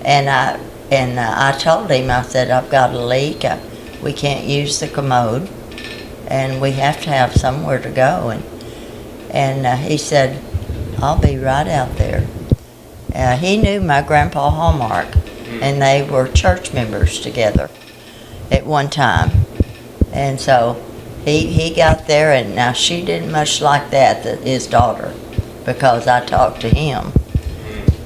and I told him, I said, "I've got a leak. We can't use the commode, and we have to have somewhere to go." And he said, "I'll be right out there." He knew my grandpa Hallmark, and they were church members together at one time. And so he got there, and now she didn't much like that his daughter, because I talked to him.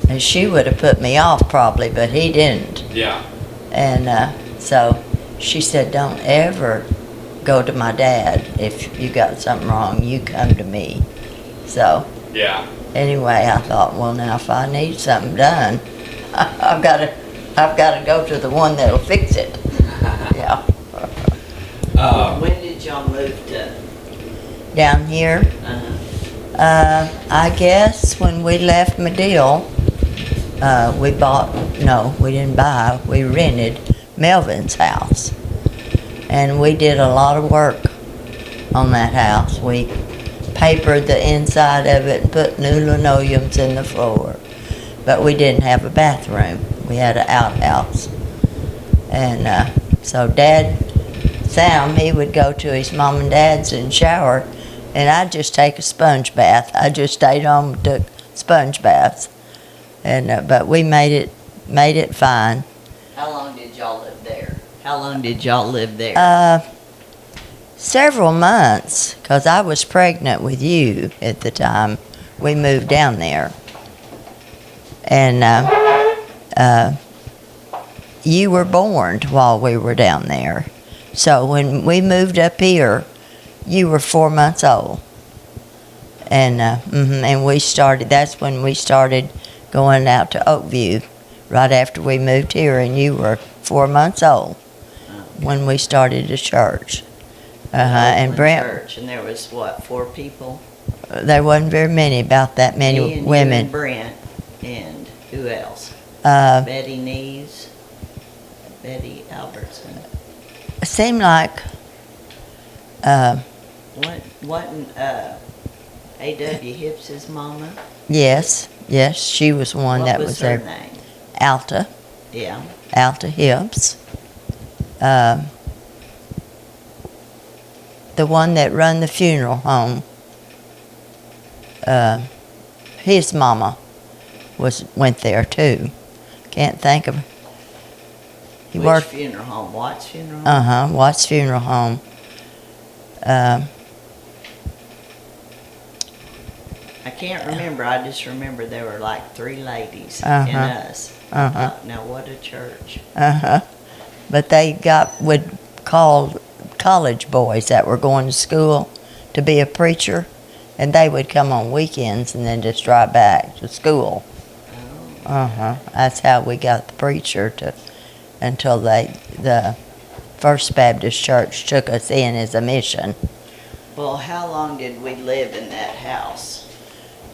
And she would have put me off probably, but he didn't. Yeah. And so she said, don't ever go to my dad. If you got something wrong, you come to me. So Yeah. anyway, I thought, well, now if I need something done, I've got to go to the one that'll fix it. Yeah. When did y'all move to? Down here, I guess when we left Medill, we didn't buy, we rented Melvin's house. And we did a lot of work on that house. We papered the inside of it and put new linoleums in the floor. But we didn't have a bathroom. We had an outhouse. And so Sam, he would go to his mom and dad's and shower, and I'd just take a sponge bath. I just stayed home and took sponge baths. And but we made it fine. How long did y'all live there? How long did y'all live there? Several months, because I was pregnant with you at the time we moved down there. And you were born while we were down there. So when we moved up here, you were 4 months old. And and that's when we started going out to Oakview, right after we moved here, and you were 4 months old when we started the church. And Brent, Church, and there was what, 4 people? there wasn't very many, about that many Me and you women. and Brent, and who else? Uh, Betty Nees, Betty Albertson. it seemed like Wasn't A.W. Hipps's mama? yes, she was one What that was was her there. name? Alta Yeah. Hibbs. The one that run the funeral home, his mama went there too. Can't think of. He Which worked. funeral home? Watts Funeral Home? Watts Funeral Home. I can't remember. I just remember there were like 3 ladies Uh-huh. and us. Uh-huh. Now what a church. But they would call college boys that were going to school to be a preacher, and they would come on weekends and then just drive back to school. Oh. That's how we got the preacher until the First Baptist Church took us in as a mission. Well, how long did we live in that house?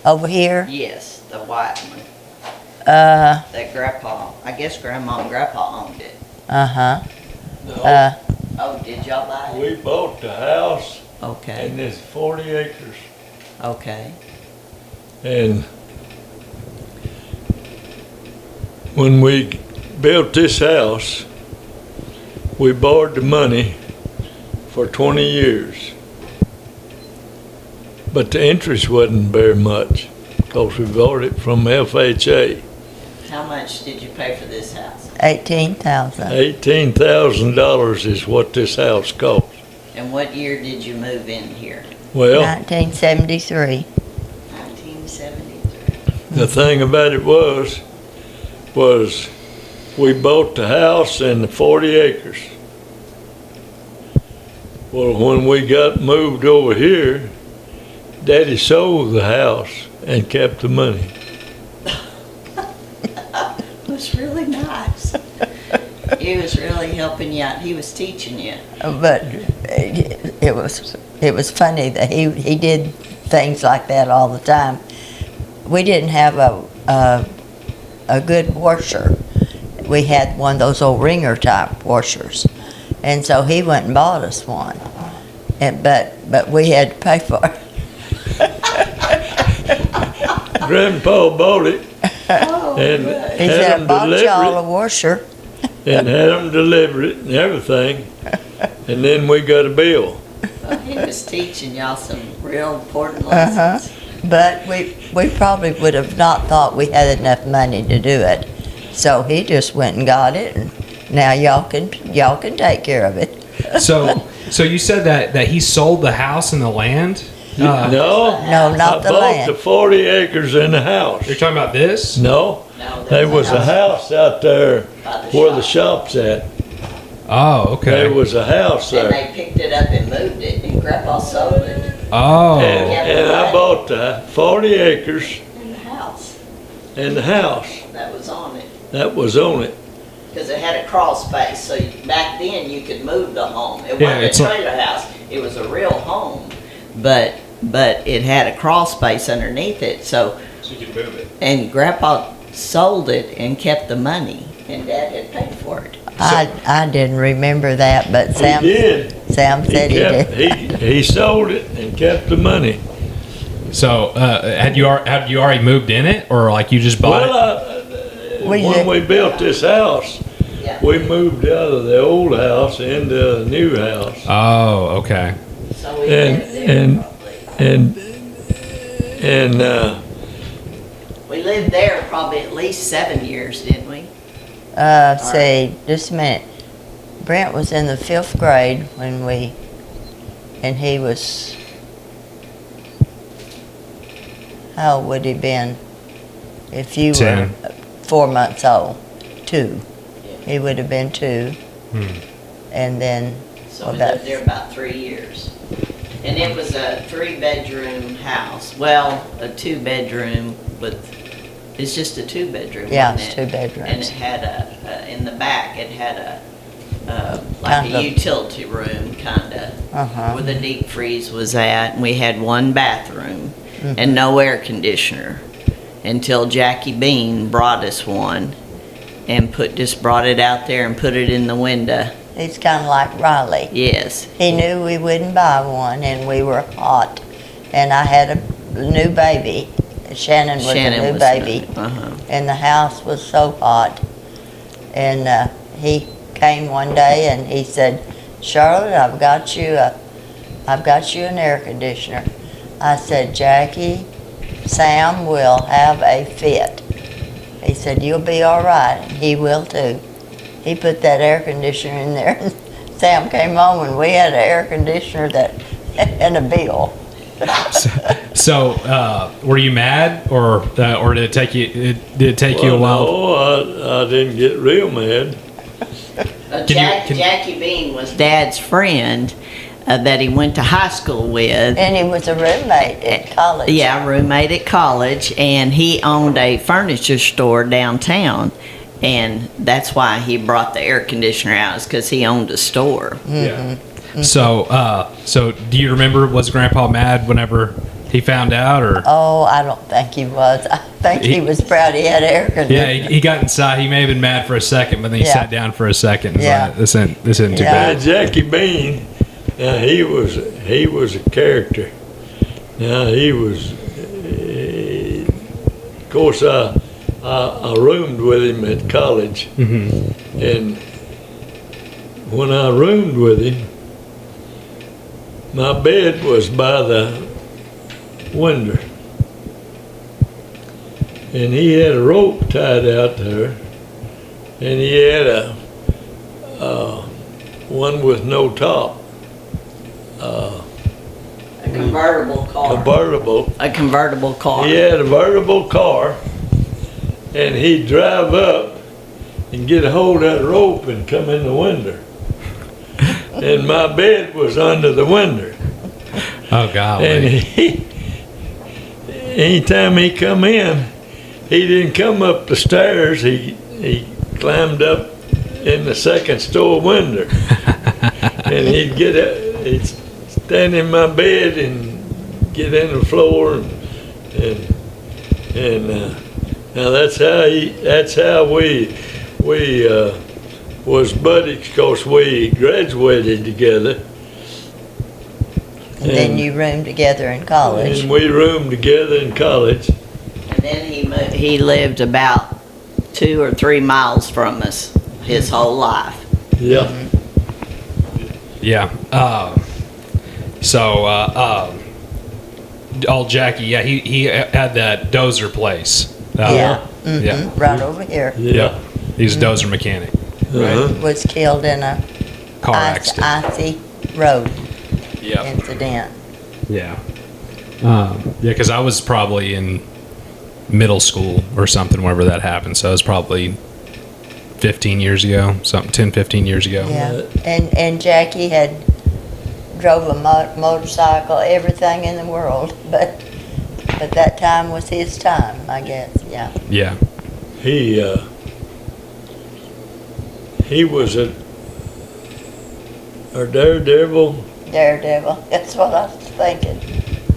Over here, Yes, the white one. That Grandpa, I guess Grandma and Grandpa owned it. No, Oh, did y'all buy it? we bought the house, Okay, and it's 40 acres. okay. And when we built this house, we borrowed the money for 20 years. But the interest wasn't very much, because we bought it from FHA. How much did you pay for this house? $18,000. $18,000 is what this house cost. And what year did you move in here? Well, 1973. 1973. the thing about it was we bought the house and the 40 acres. Well, when we got moved over here, Daddy sold the house and kept the money. It was really nice. He was really helping you out. He was teaching you. But it was funny that he did things like that all the time. We didn't have a good washer. We had one of those old ringer type washers, and so he went and bought us one. But we had to pay for it. Grandpa bought it Oh, and good. He had said, them "I bought y'all deliver a washer." it, and had them deliver it and everything. And then we got a bill. Well, he was teaching y'all some real important Uh-huh. lessons. But we probably would have not thought we had enough money to do it. So he just went and got it, and now y'all can take care of it. So you said that he sold the house and the land? No, No, not the I bought land. the 40 acres in the house. You're talking about this? No, No, there was a house out there by the where the shop. shop's at. Oh, okay. There was a house And there. they picked it up and moved it, and Grandpa sold it Oh. And I bought the 40 acres in the house and the house that was on it. that was on it. Because it had a crawl space, so back then you could move the home. It Yeah, wasn't it's a like- trailer house, it was a real home. But it had a crawl space underneath it, so, So you could move it. and Grandpa sold it and kept the money, and Dad had paid for it. I didn't remember that, but He Sam did. said he did. He sold it and kept the money. So had you already moved in it, or like you just bought it? Well, We when did. we built this house, Yeah. we moved out of the old house into the new house. Oh, okay. So we And- lived there and- probably. And We lived there probably at least 7 years, didn't we? See, just a minute. Brent was in the 5th grade and he was, how old would he been if you 10. were 4 months old? 2. He would have been 2. And then, So well, we that- lived there about 3 years. And it was a 3-bedroom house. Well, a 2-bedroom with, it's just a 2-bedroom. yeah, wasn't it's it? 2 And bedrooms. it had in the back, it had like Kind a of. utility room, kinda, Uh-huh. where the deep freeze was at. And we had 1 bathroom Mm-hmm. and no air conditioner until Jackie Bean brought us one and brought it out there and put it in the window. He's kind of like Riley. Yes. He knew we wouldn't buy one, and we were hot. And I had a new baby. Shannon was a new baby. Uh-huh. And the house was so hot. And he came one day and he said, "Charlotte, I've got you an air conditioner." I said, "Jackie, Sam will have a fit." He said, "You'll be all right." And he will too. He put that air conditioner in there, and Sam came home, and we had an air conditioner and a bill. So were you mad, or did it take you a while? No, I didn't get real mad. Jackie Bean was Dad's friend that he went to high school with. And he was a roommate at college. Yeah, roommate at college, and he owned a furniture store downtown, and that's why he brought the air conditioner out, is because he owned a store. Yeah. So do you remember, was Grandpa mad whenever he found out, or? Oh, I don't think he was. I think he was proud he had air conditioner. Yeah, he got inside. He may have been mad for a second, but then he Yeah. sat down for a second. And was Yeah. like, this isn't too Yeah. bad. Now, Jackie Bean, now he was a character. Now he was, of course, I roomed with him at college, and when I roomed with him, my bed was by the window, and he had a rope tied out there, and he had a one with no top, A convertible car. convertible. A convertible car. He had a vertible car, and he'd drive up and get a hold of that rope and come in the window. And my bed was under the window. Oh, golly. And anytime he come in, he didn't come up the stairs. He climbed up in the second store window, and he'd stand in my bed and get in the floor, and now that's how we was buddies, 'cause we graduated together. And then you roomed together in college. And we roomed together in college. And then he lived about 2 or 3 miles from us his whole life. Yeah. Yeah. Old Jackie, he had that dozer place. Yeah. Yeah. Right over here. Yeah. Yep. He's a dozer mechanic. Was killed in a Car accident. icy road Yeah. incident. Yeah. Yeah, because I was probably in middle school or something whenever that happened. So it was probably 15 years ago, 10, 15 years ago. Yeah, and Jackie had drove a motorcycle, everything in the world, but that time was his time, I guess. Yeah. Yeah. He was a daredevil. Daredevil. That's what I was thinking.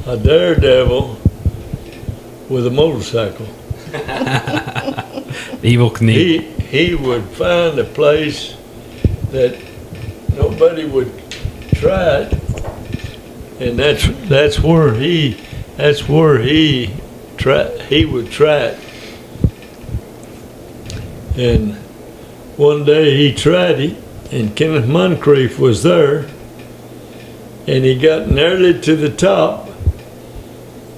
A daredevil with a motorcycle. Evil Knievel. He would find a place that nobody would try it, and that's where he would try it. And one day he tried it, and Kenneth Moncrief was there, and he got nearly to the top,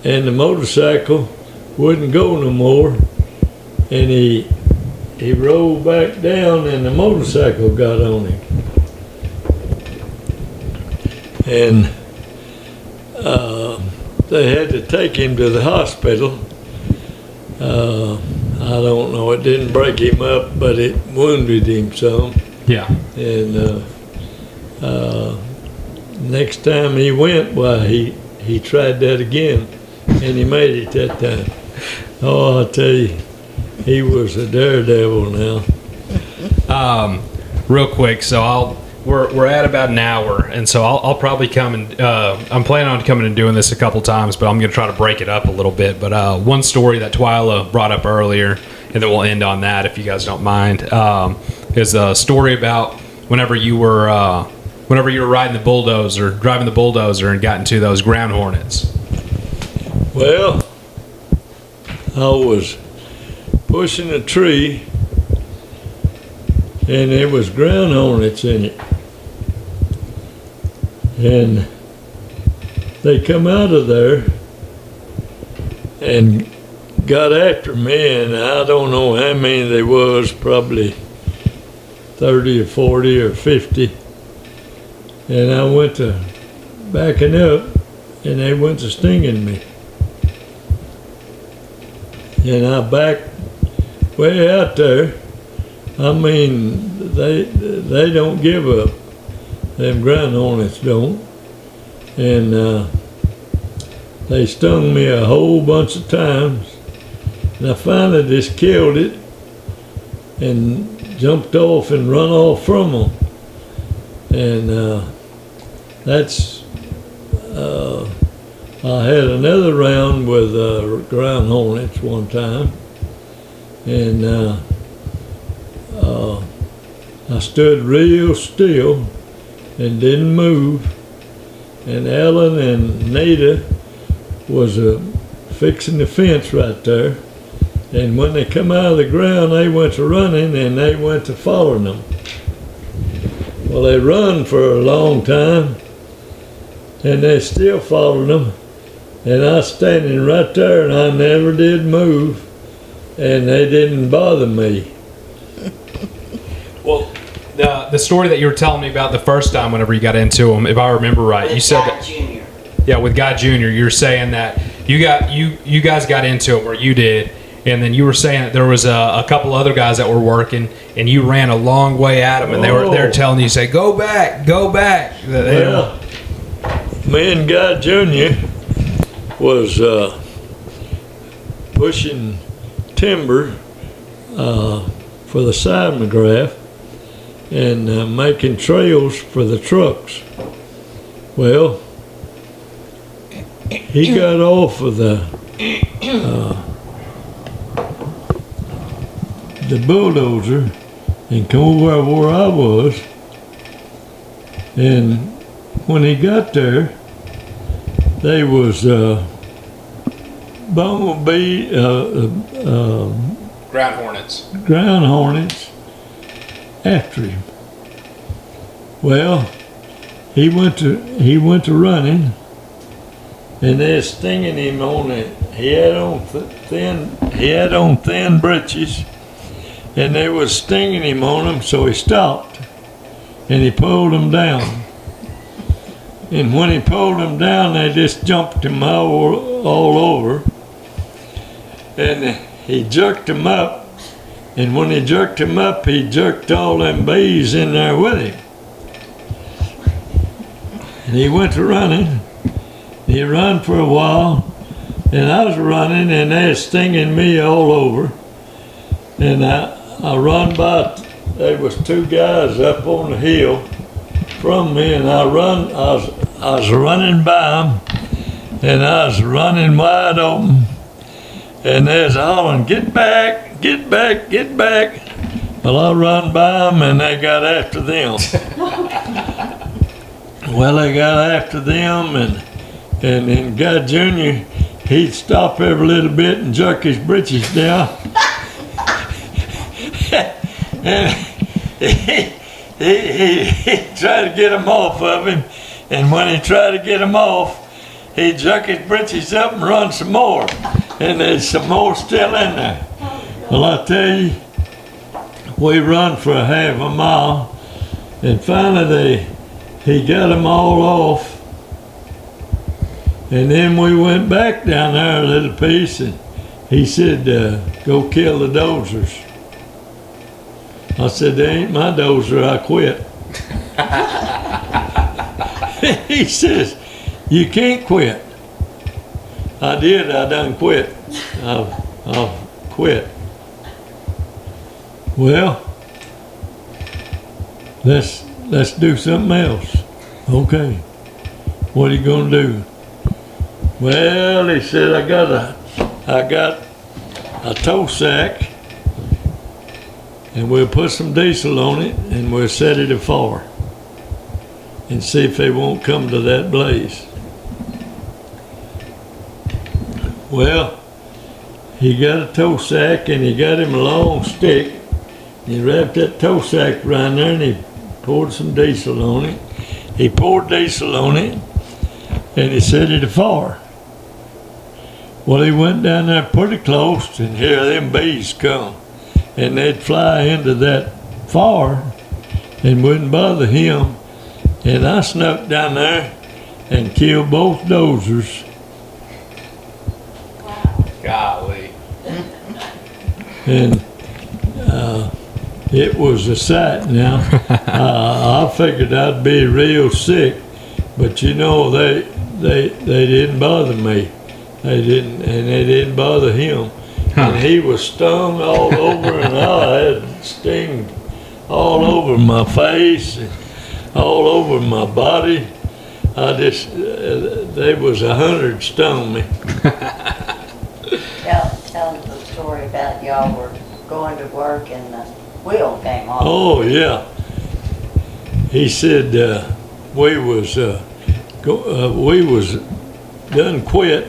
and the motorcycle wouldn't go no more, and he rolled back down, and the motorcycle got on him. And they had to take him to the hospital. I don't know, it didn't break him up, but it wounded him some. Yeah. And next time he went, why, he tried that again, and he made it that time. Oh, I'll tell you, he was a daredevil now. Real quick, so we're at about an hour, and so I'll probably come and I'm planning on coming and doing this a couple times, but I'm going to try to break it up a little bit. But one story that Twyla brought up earlier, and then we'll end on that if you guys don't mind, is a story about whenever you were riding the bulldozer, driving the bulldozer, and got into those ground hornets. Well, I was pushing a tree, and there was ground hornets in it. And they come out of there and got after me, and I don't know how many there was, probably 30 or 40 or 50. And I went to backing up, and they went to stinging me. And I backed way out there. I mean, they don't give up. Them ground hornets don't. And they stung me a whole bunch of times. And I finally just killed it and jumped off and run off from them. And I had another round with ground hornets one time. And I stood real still and didn't move, and Ellen and Nada was fixing the fence right there, and when they come out of the ground, they went to running, and they went to following them. Well, they run for a long time, and they still followed them, and I was standing right there, and I never did move, and they didn't bother me. Well, the story that you were telling me about the first time whenever you got into them, if I remember right, With you said Guy that, Jr. yeah, with Guy Jr., you were saying that you guys got into it, or you did, and then you were saying that there was a couple other guys that were working, and you ran a long way at them, and they were telling you, say, go back. Well, me and Guy Jr. was pushing timber for the seismograph and making trails for the trucks. Well, he got off of the bulldozer and come over where I was, and when he got there, they was ground hornets after him. Well, he went to running, and they're stinging him on it. He had on thin breeches, and they was stinging him on them, so he stopped, and he pulled them down. And when he pulled them down, they just jumped him all over, and he jerked him up, and when he jerked him up, he jerked all them bees in there with him. And he went to running. He run for a while, and I was running, and they was stinging me all over. And I run by, there was two guys up on the hill from me, and I was running by them, and I was running wide open, and they was hollering, "Get back, get back, get back." Well, I run by them, and they got after them. Well, they got after them, and then God Jr., he'd stop every little bit and jerk his britches down. And he tried to get them off of him, and when he tried to get them off, he'd jerk his britches up and run some more, and there's some more still in there. Well, I tell you, we run for a half a mile, and finally he got them all off. And then we went back down there a little piece, and he said, "Go kill the dozers." I said, "They ain't my dozer, I quit." He says, "You can't quit." I did, I done quit. I've quit. Well, let's do something else. Okay, what are you gonna do? Well, he said, I got a tow sack, and we'll put some diesel on it, and we'll set it afire and see if they won't come to that blaze. Well, he got a tow sack, and he got him a long stick. He wrapped that tow sack around there, and he poured some diesel on it. He poured diesel on it, and he set it afire. Well, he went down there pretty close, and here them bees come, and they'd fly into that fire and wouldn't bother him. And I snuck down there and killed both dozers. Golly. And it was a sight now. I figured I'd be real sick, but you know, they didn't bother me. They didn't, and they didn't bother him. And he was stung all over, and I had sting all over my face and all over my body. I just, there was 100 stung me. Tell them the story about y'all were going to work and the wheel came off. Oh yeah. He said we was done quit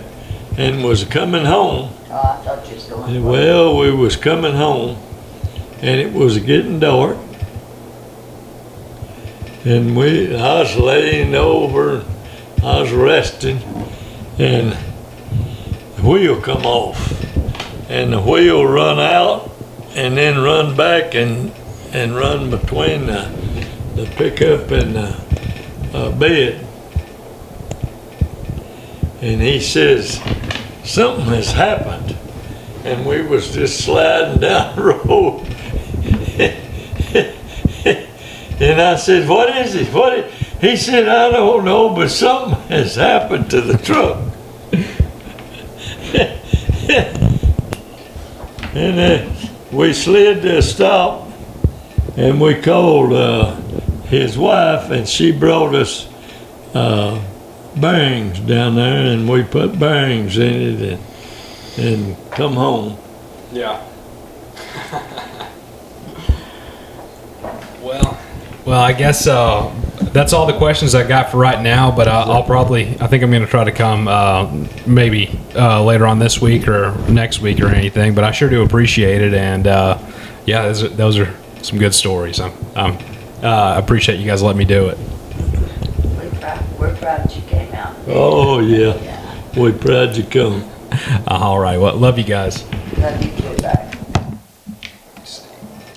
and was coming home. Oh, I thought you was going to work. Well, we was coming home, and it was getting dark, and I was laying over, I was resting, and the wheel come off, and the wheel run out, and then run back and run between the pickup and the bed. And he says, "Something has happened." And we was just sliding down the road. And I said, "What is it? He said, "I don't know, but something has happened to the truck." And we slid to a stop, and we called his wife, and she brought us bearings down there, and we put bearings in it and come home. Yeah. Well, I guess that's all the questions I got for right now, but I think I'm going to try to come maybe later on this week or next week or anything, but I sure do appreciate it, and yeah, those are some good stories. I appreciate you guys letting me do it. We're proud you came out. Oh yeah, we're proud you come. All right, well, love you guys. Love you.